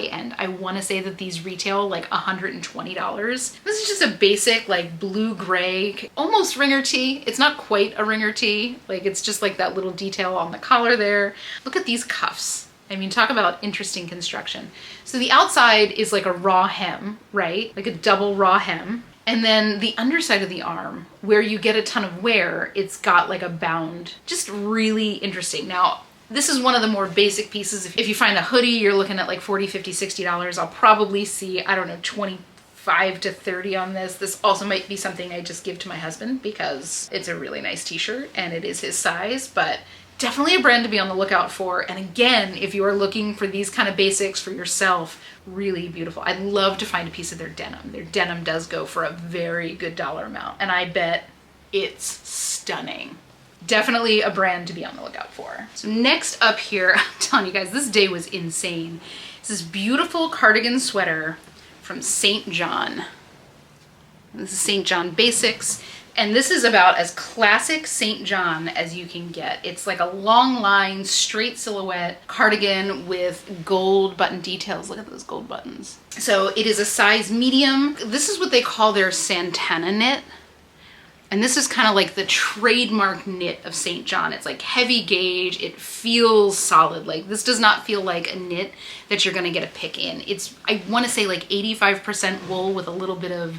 end. I want to say that these retail like $120. This is just a basic like blue gray, almost ringer tee. It's not quite a ringer tee. Like it's just like that little detail on the collar there. Look at these cuffs. I mean, talk about interesting construction. So the outside is like a raw hem, right? Like a double raw hem. And then the underside of the arm, where you get a ton of wear, it's got like a bound. Just really interesting. Now, this is one of the more basic pieces. If you find a hoodie, you're looking at like $40, $50, $60. I'll probably see, I don't know, 25 to 30 on this. This also might be something I just give to my husband because it's a really nice t-shirt and it is his size, but definitely a brand to be on the lookout for. And again, if you are looking for these kind of basics for yourself, really beautiful. I'd love to find a piece of their denim. Their denim does go for a very good dollar amount, and I bet it's stunning. Definitely a brand to be on the lookout for. So next up here, I'm telling you guys, this day was insane. It's this beautiful cardigan sweater from St. John. This is St. John Basics. And this is about as classic St. John as you can get. It's like a long line, straight silhouette cardigan with gold button details. Look at those gold buttons. So it is a size medium. This is what they call their Santana knit. And this is kind of like the trademark knit of St. John. It's like heavy gauge. It feels solid. Like this does not feel like a knit that you're gonna get a pick in. It's, I wanna say like 85% wool with a little bit of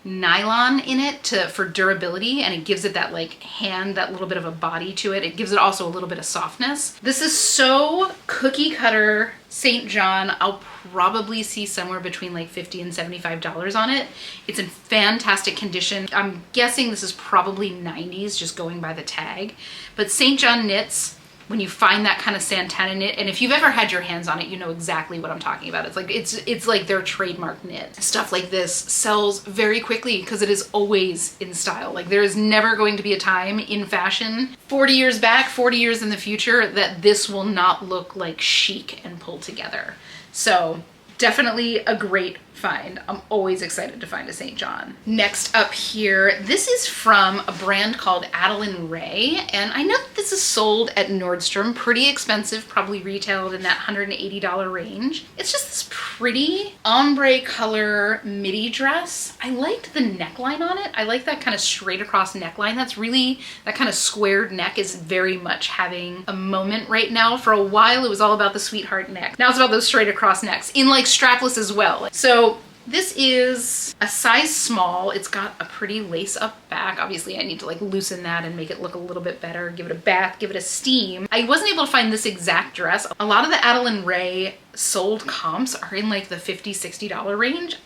nylon in it for durability, and it gives it that like that little bit of a body to it. It gives it also a little bit of softness. This is so cookie cutter St. John. I'll probably see somewhere between like $50 and $75 on it. It's in fantastic condition. I'm guessing this is probably 90s just going by the tag, but St. John knits, when you find that kind of Santana knit, and if you've ever had your hands on it, you know exactly what I'm talking about. It's like their trademark knit. Stuff like this sells very quickly because it is always in style. Like there is never going to be a time in fashion 40 years back, 40 years in the future that this will not look like chic and pulled together. So definitely a great find. I'm always excited to find a St. John. Next up here, this is from a brand called Adeline Ray, and I know that this is sold at Nordstrom, pretty expensive, probably retailed in that $180 range. It's just this pretty ombre color midi dress. I liked the neckline on it. I like that kind of straight across neckline. That's really, that kind of squared neck is very much having a moment right now. For a while, it was all about the sweetheart neck. Now it's about those straight across necks, in like strapless as well. So this is a size small. It's got a pretty lace up back. Obviously I need to like loosen that and make it look a little bit better, give it a bath, give it a steam. I wasn't able to find this exact dress. A lot of the Adeline Ray sold comps are in like the $50, $60 range.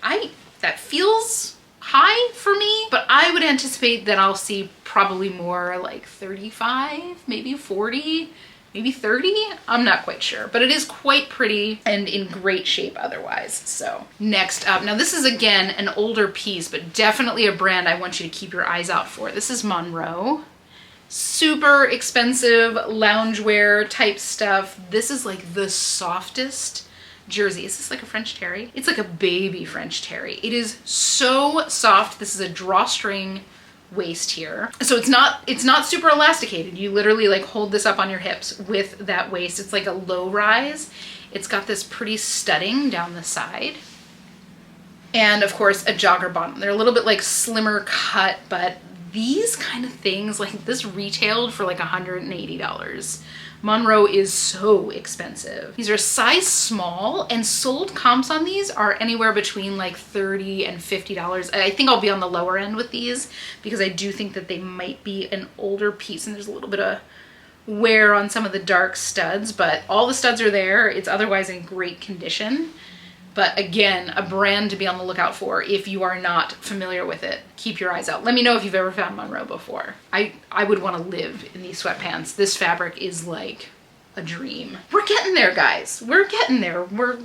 That feels high for me, but I would anticipate that I'll see probably more like 35, maybe 40, maybe 30. I'm not quite sure, but it is quite pretty and in great shape otherwise. So next up, now this is again an older piece, but definitely a brand I want you to keep your eyes out for. This is Monroe. Super expensive loungewear type stuff. This is like the softest jersey. Is this like a French terry? It's like a baby French terry. It is so soft. This is a drawstring waist here. So it's not super elasticated. You literally like hold this up on your hips with that waist. It's like a low rise. It's got this pretty studding down the side. And of course a jogger bottom. They're a little bit like slimmer cut, but these kind of things, like this retailed for like $180. Monroe is so expensive. These are size small, and sold comps on these are anywhere between like $30 and $50. I think I'll be on the lower end with these because I do think that they might be an older piece, and there's a little bit of wear on some of the dark studs, but all the studs are there. It's otherwise in great condition. But again, a brand to be on the lookout for if you are not familiar with it. Keep your eyes out. Let me know if you've ever found Monroe before. I would want to live in these sweatpants. This fabric is like a dream. We're getting there, guys. We're getting there. We're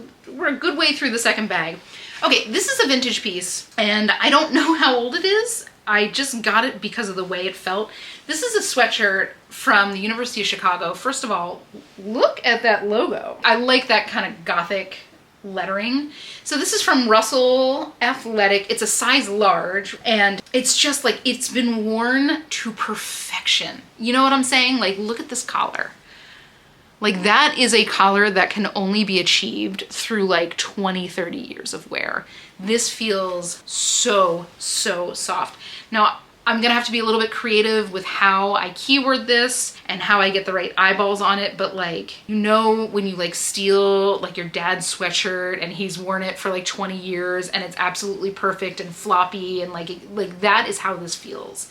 a good way through the second bag. Okay, this is a vintage piece, and I don't know how old it is. I just got it because of the way it felt. This is a sweatshirt from the University of Chicago. First of all, look at that logo. I like that kind of gothic lettering. So this is from Resell Athletic. It's a size large, and it's just like, it's been worn to perfection. You know what I'm saying? Like, look at this collar. Like that is a collar that can only be achieved through like 20, 30 years of wear. This feels so, so soft. Now, I'm gonna have to be a little bit creative with how I keyword this and how I get the right eyeballs on it, but like, you know, when you like steal like your dad's sweatshirt and he's worn it for like 20 years and it's absolutely perfect and floppy and like that is how this feels.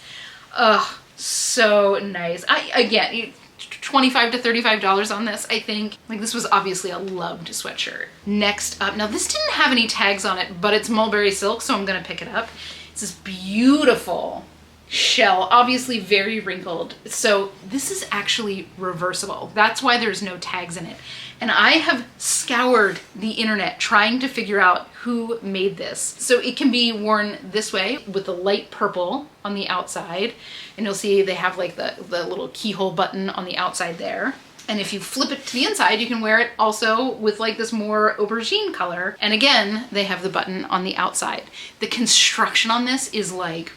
Ugh, so nice. Again, $25 to $35 on this, I think. Like this was obviously a loved sweatshirt. Next up, now this didn't have any tags on it, but it's mulberry silk, so I'm gonna pick it up. It's this beautiful shell, obviously very wrinkled. So this is actually reversible. That's why there's no tags in it. And I have scoured the internet trying to figure out who made this. So it can be worn this way with the light purple on the outside. And you'll see they have like the little keyhole button on the outside there. And if you flip it to the inside, you can wear it also with like this more aubergine color. And again, they have the button on the outside. The construction on this is like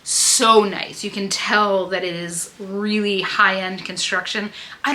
so nice. You can tell that it is really high-end construction.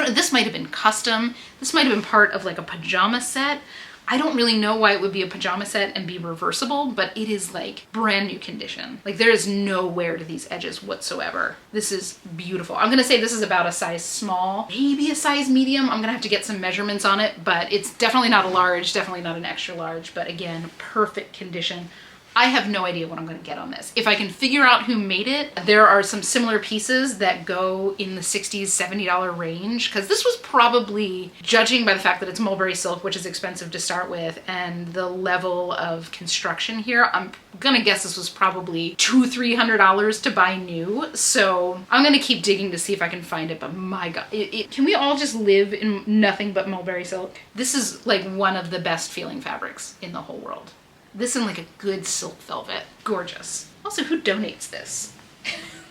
This might have been custom. This might have been part of like a pajama set. I don't really know why it would be a pajama set and be reversible, but it is like brand new condition. Like there is no wear to these edges whatsoever. This is beautiful. I'm gonna say this is about a size small, maybe a size medium. I'm gonna have to get some measurements on it, but it's definitely not a large, definitely not an extra large, but again, perfect condition. I have no idea what I'm gonna get on this. If I can figure out who made it, there are some similar pieces that go in the $60s, $70 range, because this was probably, judging by the fact that it's mulberry silk, which is expensive to start with, and the level of construction here, I'm gonna guess this was probably $200, $300 to buy new. So I'm gonna keep digging to see if I can find it, but my God, can we all just live in nothing but mulberry silk? This is like one of the best feeling fabrics in the whole world. This in like a good silk velvet. Gorgeous. Also, who donates this?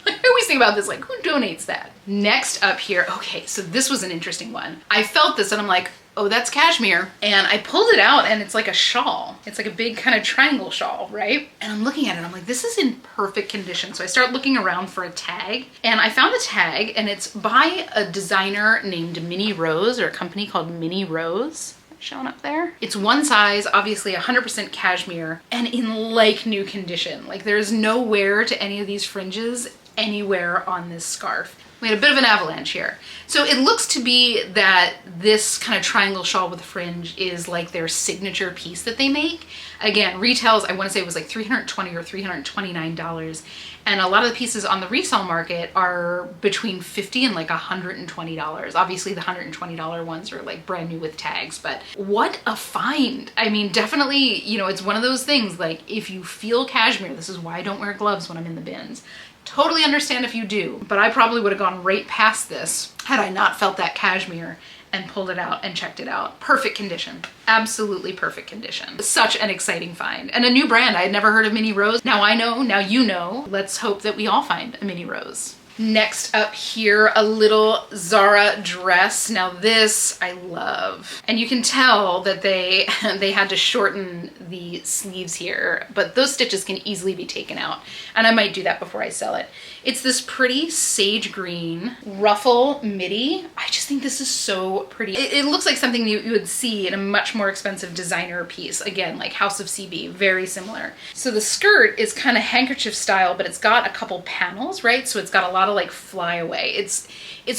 I always think about this, like, who donates that? Next up here, okay, so this was an interesting one. I felt this and I'm like, oh, that's cashmere. And I pulled it out and it's like a shawl. It's like a big kind of triangle shawl, right? And I'm looking at it, I'm like, this is in perfect condition. So I start looking around for a tag and I found the tag and it's by a designer named Minnie Rose, or a company called Minnie Rose. Shown up there. It's one size, obviously 100% cashmere, and in like new condition. Like there's no wear to any of these fringes anywhere on this scarf. We had a bit of an avalanche here. So it looks to be that this kind of triangle shawl with a fringe is like their signature piece that they make. Again, retails, I want to say it was like $320 or $329. And a lot of the pieces on the resale market are between $50 and like $120. Obviously the $120 ones are like brand new with tags, but what a find. I mean, definitely, you know, it's one of those things, like if you feel cashmere, this is why I don't wear gloves when I'm in the bins. Totally understand if you do, but I probably would have gone right past this had I not felt that cashmere and pulled it out and checked it out. Perfect condition. Absolutely perfect condition. Such an exciting find. And a new brand. I had never heard of Minnie Rose. Now I know, now you know. Let's hope that we all find a Minnie Rose. Next up here, a little Zara dress. Now this I love. And you can tell that they had to shorten the sleeves here, but those stitches can easily be taken out. And I might do that before I sell it. It's this pretty sage green ruffle midi. I just think this is so pretty. It looks like something you would see in a much more expensive designer piece. Again, like House of CB, very similar. So the skirt is kind of handkerchief style, but it's got a couple panels, right? So it's got a lot of like flyaway. It's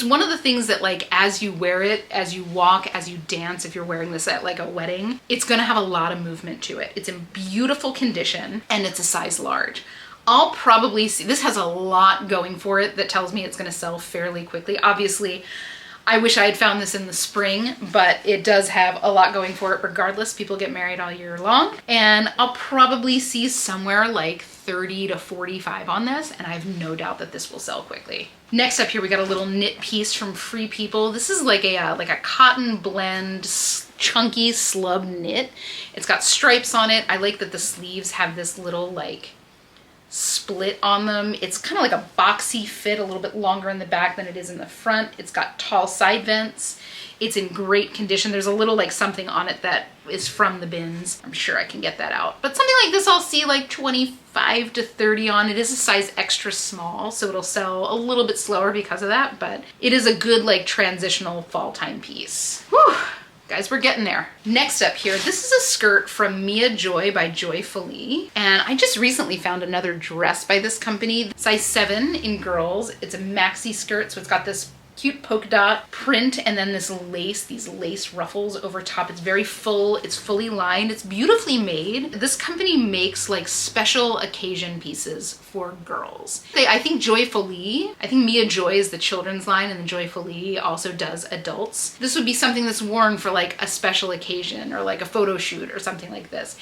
one of the things that like as you wear it, as you walk, as you dance, if you're wearing this at like a wedding, it's gonna have a lot of movement to it. It's in beautiful condition and it's a size large. I'll probably see, this has a lot going for it that tells me it's gonna sell fairly quickly. Obviously, I wish I had found this in the spring, but it does have a lot going for it regardless. People get married all year long. And I'll probably see somewhere like 30 to 45 on this, and I have no doubt that this will sell quickly. Next up here, we got a little knit piece from Free People. This is like a cotton blend, chunky slub knit. It's got stripes on it. I like that the sleeves have this little like split on them. It's kind of like a boxy fit, a little bit longer in the back than it is in the front. It's got tall side vents. It's in great condition. There's a little like something on it that is from the bins. I'm sure I can get that out. But something like this, I'll see like 25 to 30 on. It is a size extra small, so it'll sell a little bit slower because of that, but it is a good like transitional fall time piece. Whew. Guys, we're getting there. Next up here, this is a skirt from Mia Joy by Joyfully. And I just recently found another dress by this company, size 7 in girls. It's a maxi skirt, so it's got this cute polka dot print and then this lace, these lace ruffles over top. It's very full, it's fully lined, it's beautifully made. This company makes like special occasion pieces for girls. I think Joyfully, I think Mia Joy is the children's line and then Joyfully also does adults. This would be something that's worn for like a special occasion or like a photo shoot or something like this.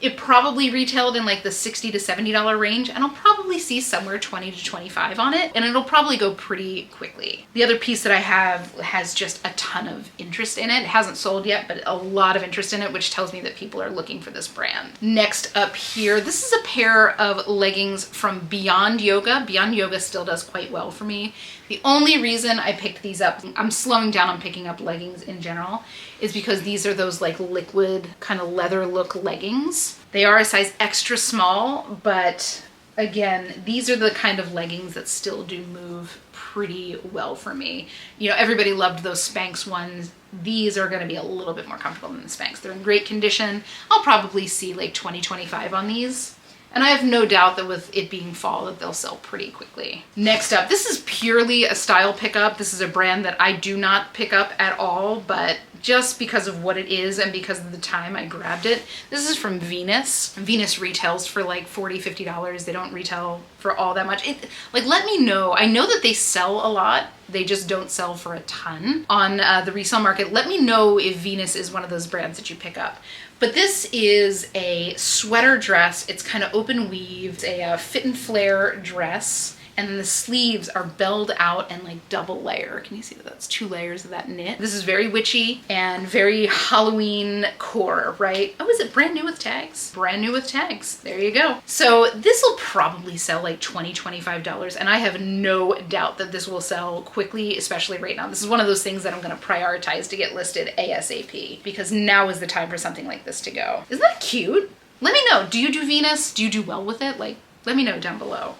It probably retailed in like the $60 to $70 range, and I'll probably see somewhere 20 to 25 on it, and it'll probably go pretty quickly. The other piece that I have has just a ton of interest in it. It hasn't sold yet, but a lot of interest in it, which tells me that people are looking for this brand. Next up here, this is a pair of leggings from Beyond Yoga. Beyond Yoga still does quite well for me. The only reason I picked these up, I'm slowing down on picking up leggings in general, is because these are those like liquid kind of leather look leggings. They are a size extra small, but again, these are the kind of leggings that still do move pretty well for me. You know, everybody loved those Spanx ones. These are going to be a little bit more comfortable than the Spanx. They're in great condition. I'll probably see like 20, 25 on these. And I have no doubt that with it being fall that they'll sell pretty quickly. Next up, this is purely a style pickup. This is a brand that I do not pick up at all, but just because of what it is and because of the time I grabbed it. This is from Venus. Venus retails for like $40, $50. They don't retail for all that much. Like, let me know. I know that they sell a lot. They just don't sell for a ton on the resale market. Let me know if Venus is one of those brands that you pick up. But this is a sweater dress. It's kind of open weave. It's a fit and flare dress. And then the sleeves are belled out and like double layer. Can you see that that's 2 layers of that knit? This is very witchy and very Halloween core, right? Oh, is it brand new with tags? Brand new with tags. There you go. So this will probably sell like $20, $25. And I have no doubt that this will sell quickly, especially right now. This is one of those things that I'm going to prioritize to get listed ASAP because now is the time for something like this to go. Isn't that cute? Let me know. Do you do Venus? Do you do well with it? Like, let me know down below.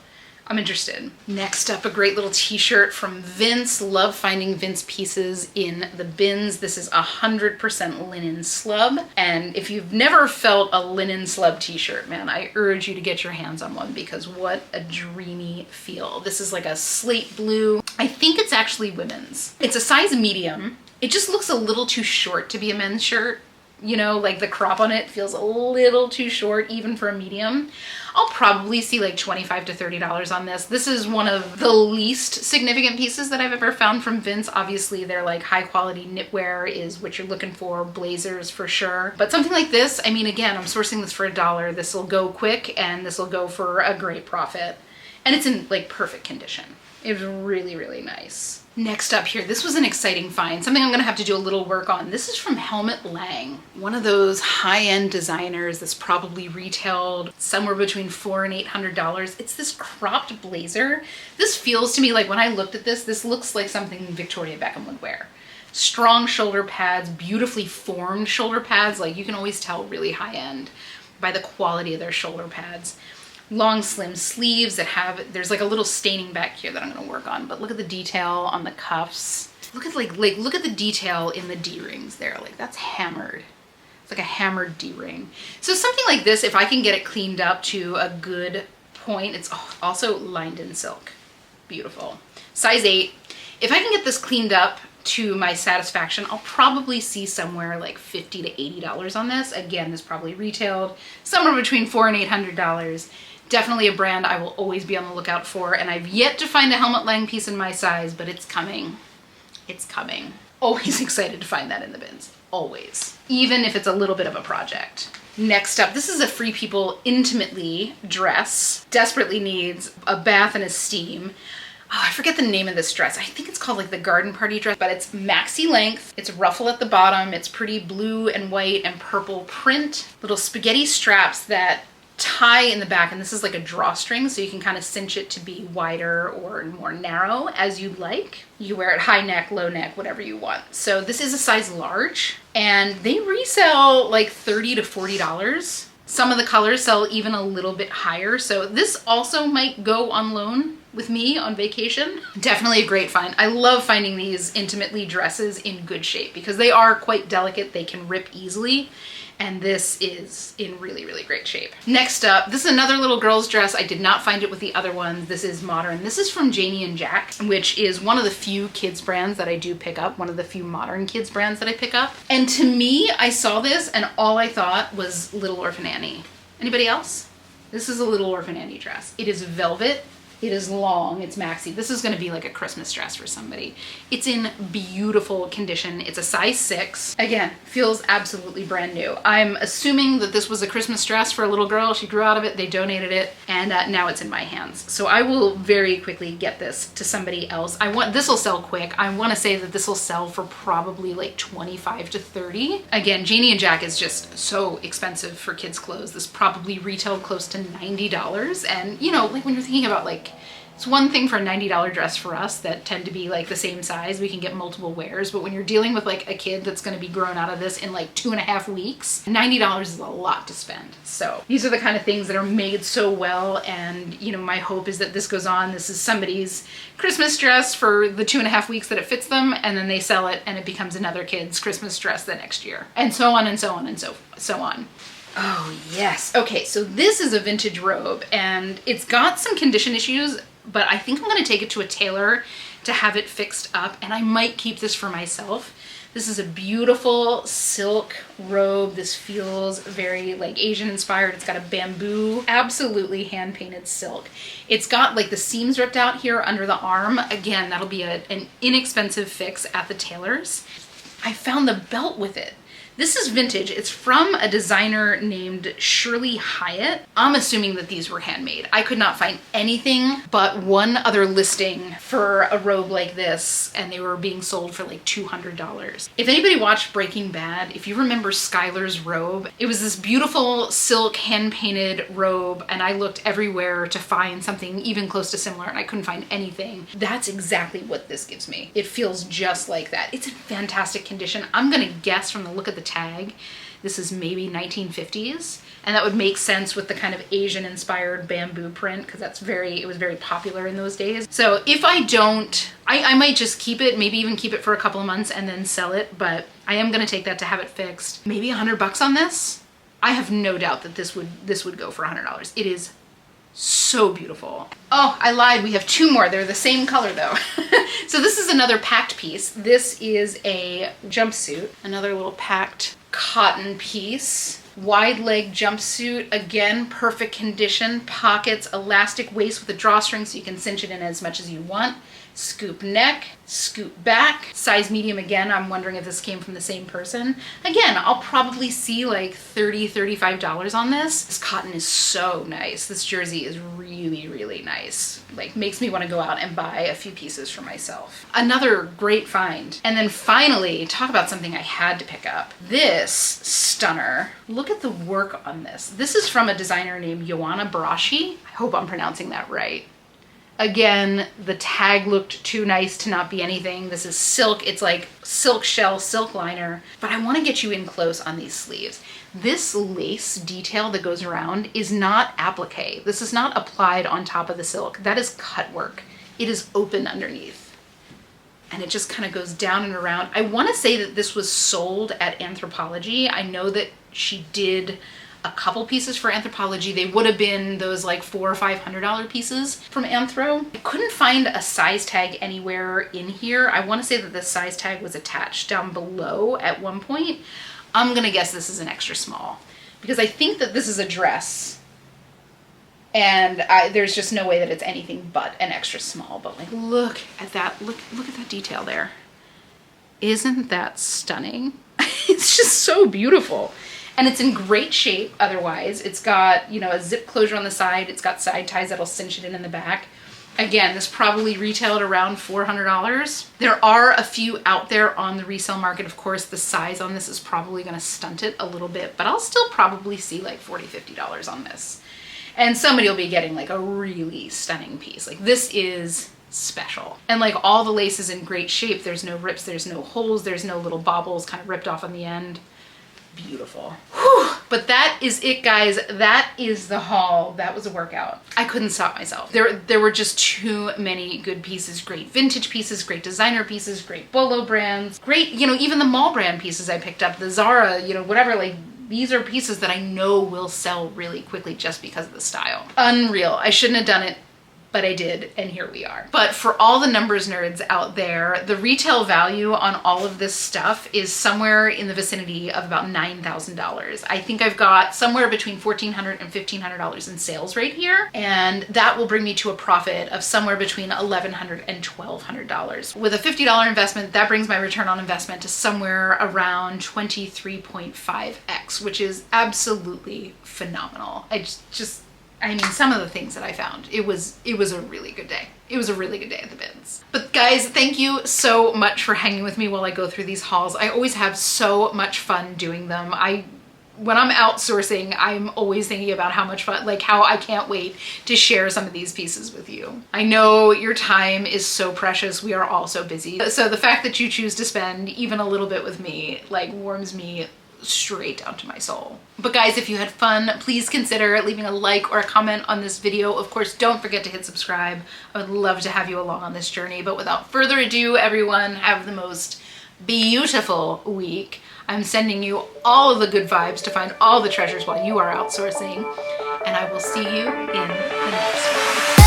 I'm interested. Next up, a great little t-shirt from Vince. Love finding Vince pieces in the bins. This is 100% linen slub. And if you've never felt a linen slub t-shirt, man, I urge you to get your hands on one because what a dreamy feel. This is like a slate blue. I think it's actually women's. It's a size medium. It just looks a little too short to be a men's shirt. You know, like the crop on it feels a little too short even for a medium. I'll probably see like $25 to $30 on this. This is one of the least significant pieces that I've ever found from Vince. Obviously, they're like high quality knitwear is what you're looking for, blazers for sure. But something like this, I mean, again, I'm sourcing this for $1. This will go quick and this will go for a great profit. And it's in like perfect condition. It was really, really nice. Next up here, this was an exciting find, something I'm gonna have to do a little work on. This is from Helmut Lang, one of those high-end designers that's probably retailed somewhere between $400 and $800. It's this cropped blazer. This feels to me like when I looked at this, this looks like something Victoria Beckham would wear. Strong shoulder pads, beautifully formed shoulder pads, like you can always tell really high-end by the quality of their shoulder pads. Long slim sleeves that have, there's like a little staining back here that I'm gonna work on, but look at the detail on the cuffs. Look at look at the detail in the D-rings there, like that's hammered. It's like a hammered D-ring. So something like this, if I can get it cleaned up to a good point, it's also lined in silk. Beautiful. Size 8. If I can get this cleaned up to my satisfaction, I'll probably see somewhere like $50 to $80 on this. Again, this probably retailed somewhere between $400 and $800. Definitely a brand I will always be on the lookout for, and I've yet to find a Helmut Lang piece in my size, but it's coming. It's coming. Always excited to find that in the bins. Always. Even if it's a little bit of a project. Next up, this is a Free People Intimately dress. Desperately needs a bath and a steam. Oh, I forget the name of this dress. I think it's called like the garden party dress, but it's maxi length. It's ruffle at the bottom. It's pretty blue and white and purple print. Little spaghetti straps that tie in the back, and this is like a drawstring, so you can kind of cinch it to be wider or more narrow as you'd like. You wear it high neck, low neck, whatever you want. So this is a size large, and they resell like $30 to $40. Some of the colors sell even a little bit higher, so this also might go on loan with me on vacation. Definitely a great find. I love finding these intimately dresses in good shape because they are quite delicate. They can rip easily. And this is in really, really great shape. Next up, this is another little girl's dress. I did not find it with the other ones. This is modern. This is from Janie and Jack, which is one of the few kids brands that I do pick up, one of the few modern kids brands that I pick up. And to me, I saw this and all I thought was Little Orphan Annie. Anybody else? This is a Little Orphan Annie dress. It is velvet. It is long, it's maxi. This is gonna be like a Christmas dress for somebody. It's in beautiful condition. It's a size 6. Again, feels absolutely brand new. I'm assuming that this was a Christmas dress for a little girl. She grew out of it, they donated it, and now it's in my hands. So I will very quickly get this to somebody else. This will sell quick. I wanna say that this will sell for probably like 25 to 30. Again, Janie and Jack is just so expensive for kids' clothes. This probably retailed close to $90. And you know, like when you're thinking about like, it's one thing for a $90 dress for us that tend to be like the same size. We can get multiple wears, but when you're dealing with like a kid that's gonna be grown out of this in like 2.5 weeks, $90 is a lot to spend. So these are the kind of things that are made so well. And you know, my hope is that this goes on. This is somebody's Christmas dress for the 2.5 weeks that it fits them, and then they sell it and it becomes another kid's Christmas dress the next year. And so on and so on and so on. Oh yes. Okay, so this is a vintage robe and it's got some condition issues, but I think I'm gonna take it to a tailor to have it fixed up, and I might keep this for myself. This is a beautiful silk robe. This feels very like Asian inspired. It's got a bamboo, absolutely hand painted silk. It's got like the seams ripped out here under the arm. Again, that'll be an inexpensive fix at the tailor's. I found the belt with it. This is vintage. It's from a designer named Shirley Hyatt. I'm assuming that these were handmade. I could not find anything but one other listing for a robe like this, and they were being sold for like $200. If anybody watched Breaking Bad, if you remember Skylar's robe, it was this beautiful silk hand-painted robe, and I looked everywhere to find something even close to similar, and I couldn't find anything. That's exactly what this gives me. It feels just like that. It's in fantastic condition. I'm gonna guess from the look of the tag, this is maybe 1950s, and that would make sense with the kind of Asian inspired bamboo print because it was very popular in those days. So if I don't, I might just keep it, maybe even keep it for a couple of months and then sell it, but I am gonna take that to have it fixed. Maybe $100 on this. I have no doubt that this would go for $100. It is so beautiful. Oh, I lied. We have 2 more. They're the same color though. So this is another packed piece. This is a jumpsuit, another little packed cotton piece. Wide leg jumpsuit, again, perfect condition, pockets, elastic waist with a drawstring so you can cinch it in as much as you want. Scoop neck, scoop back, size medium again. I'm wondering if this came from the same person. Again, I'll probably see like $30, $35 on this. This cotton is so nice. This jersey is really, really nice. Like makes me want to go out and buy a few pieces for myself. Another great find. And then finally, talk about something I had to pick up. This stunner. Look at the work on this. This is from a designer named Joanna Barashi. I hope I'm pronouncing that right. Again, the tag looked too nice to not be anything. This is silk. It's like silk shell, silk liner. But I want to get you in close on these sleeves. This lace detail that goes around is not applique. This is not applied on top of the silk. That is cut work. It is open underneath. And it just kind of goes down and around. I want to say that this was sold at Anthropologie. I know that she did a couple pieces for Anthropologie. They would have been those like $400 or $500 pieces from Anthro. I couldn't find a size tag anywhere in here. I want to say that the size tag was attached down below at one point. I'm gonna guess this is an extra small because I think that this is a dress and there's just no way that it's anything but an extra small. But like, look at that, look at that detail there. Isn't that stunning? It's just so beautiful. And it's in great shape otherwise. It's got, you know, a zip closure on the side. It's got side ties that'll cinch it in the back. Again, this probably retailed around $400. There are a few out there on the resale market. Of course, the size on this is probably gonna stunt it a little bit, but I'll still probably see like $40, $50 on this. And somebody will be getting like a really stunning piece. Like this is special. And like all the lace is in great shape. There's no rips, there's no holes, there's no little bobbles kind of ripped off on the end. Beautiful. Whew. But that is it, guys. That is the haul. That was a workout. I couldn't stop myself. There were just too many good pieces. Great vintage pieces, great designer pieces, great Bolo brands, great, you know, even the mall brand pieces I picked up, the Zara, you know, whatever, like these are pieces that I know will sell really quickly just because of the style. Unreal. I shouldn't have done it, but I did, and here we are. But for all the numbers nerds out there, the retail value on all of this stuff is somewhere in the vicinity of about $9,000. I think I've got somewhere between $1,400 and $1,500 in sales right here, and that will bring me to a profit of somewhere between $1,100 and $1,200. With a $50 investment, that brings my return on investment to somewhere around 23.5x, which is absolutely phenomenal. I mean, some of the things that I found, it was a really good day. It was a really good day at the bins. But guys, thank you so much for hanging with me while I go through these hauls. I always have so much fun doing them. When I'm outsourcing, I'm always thinking about how much fun, like how I can't wait to share some of these pieces with you. I know your time is so precious. We are all so busy. So the fact that you choose to spend even a little bit with me, like warms me straight down to my soul. But guys, if you had fun, please consider leaving a like or a comment on this video. Of course, don't forget to hit subscribe. I would love to have you along on this journey. But without further ado, everyone, have the most beautiful week. I'm sending you all of the good vibes to find all the treasures while you are outsourcing. And I will see you in the next one.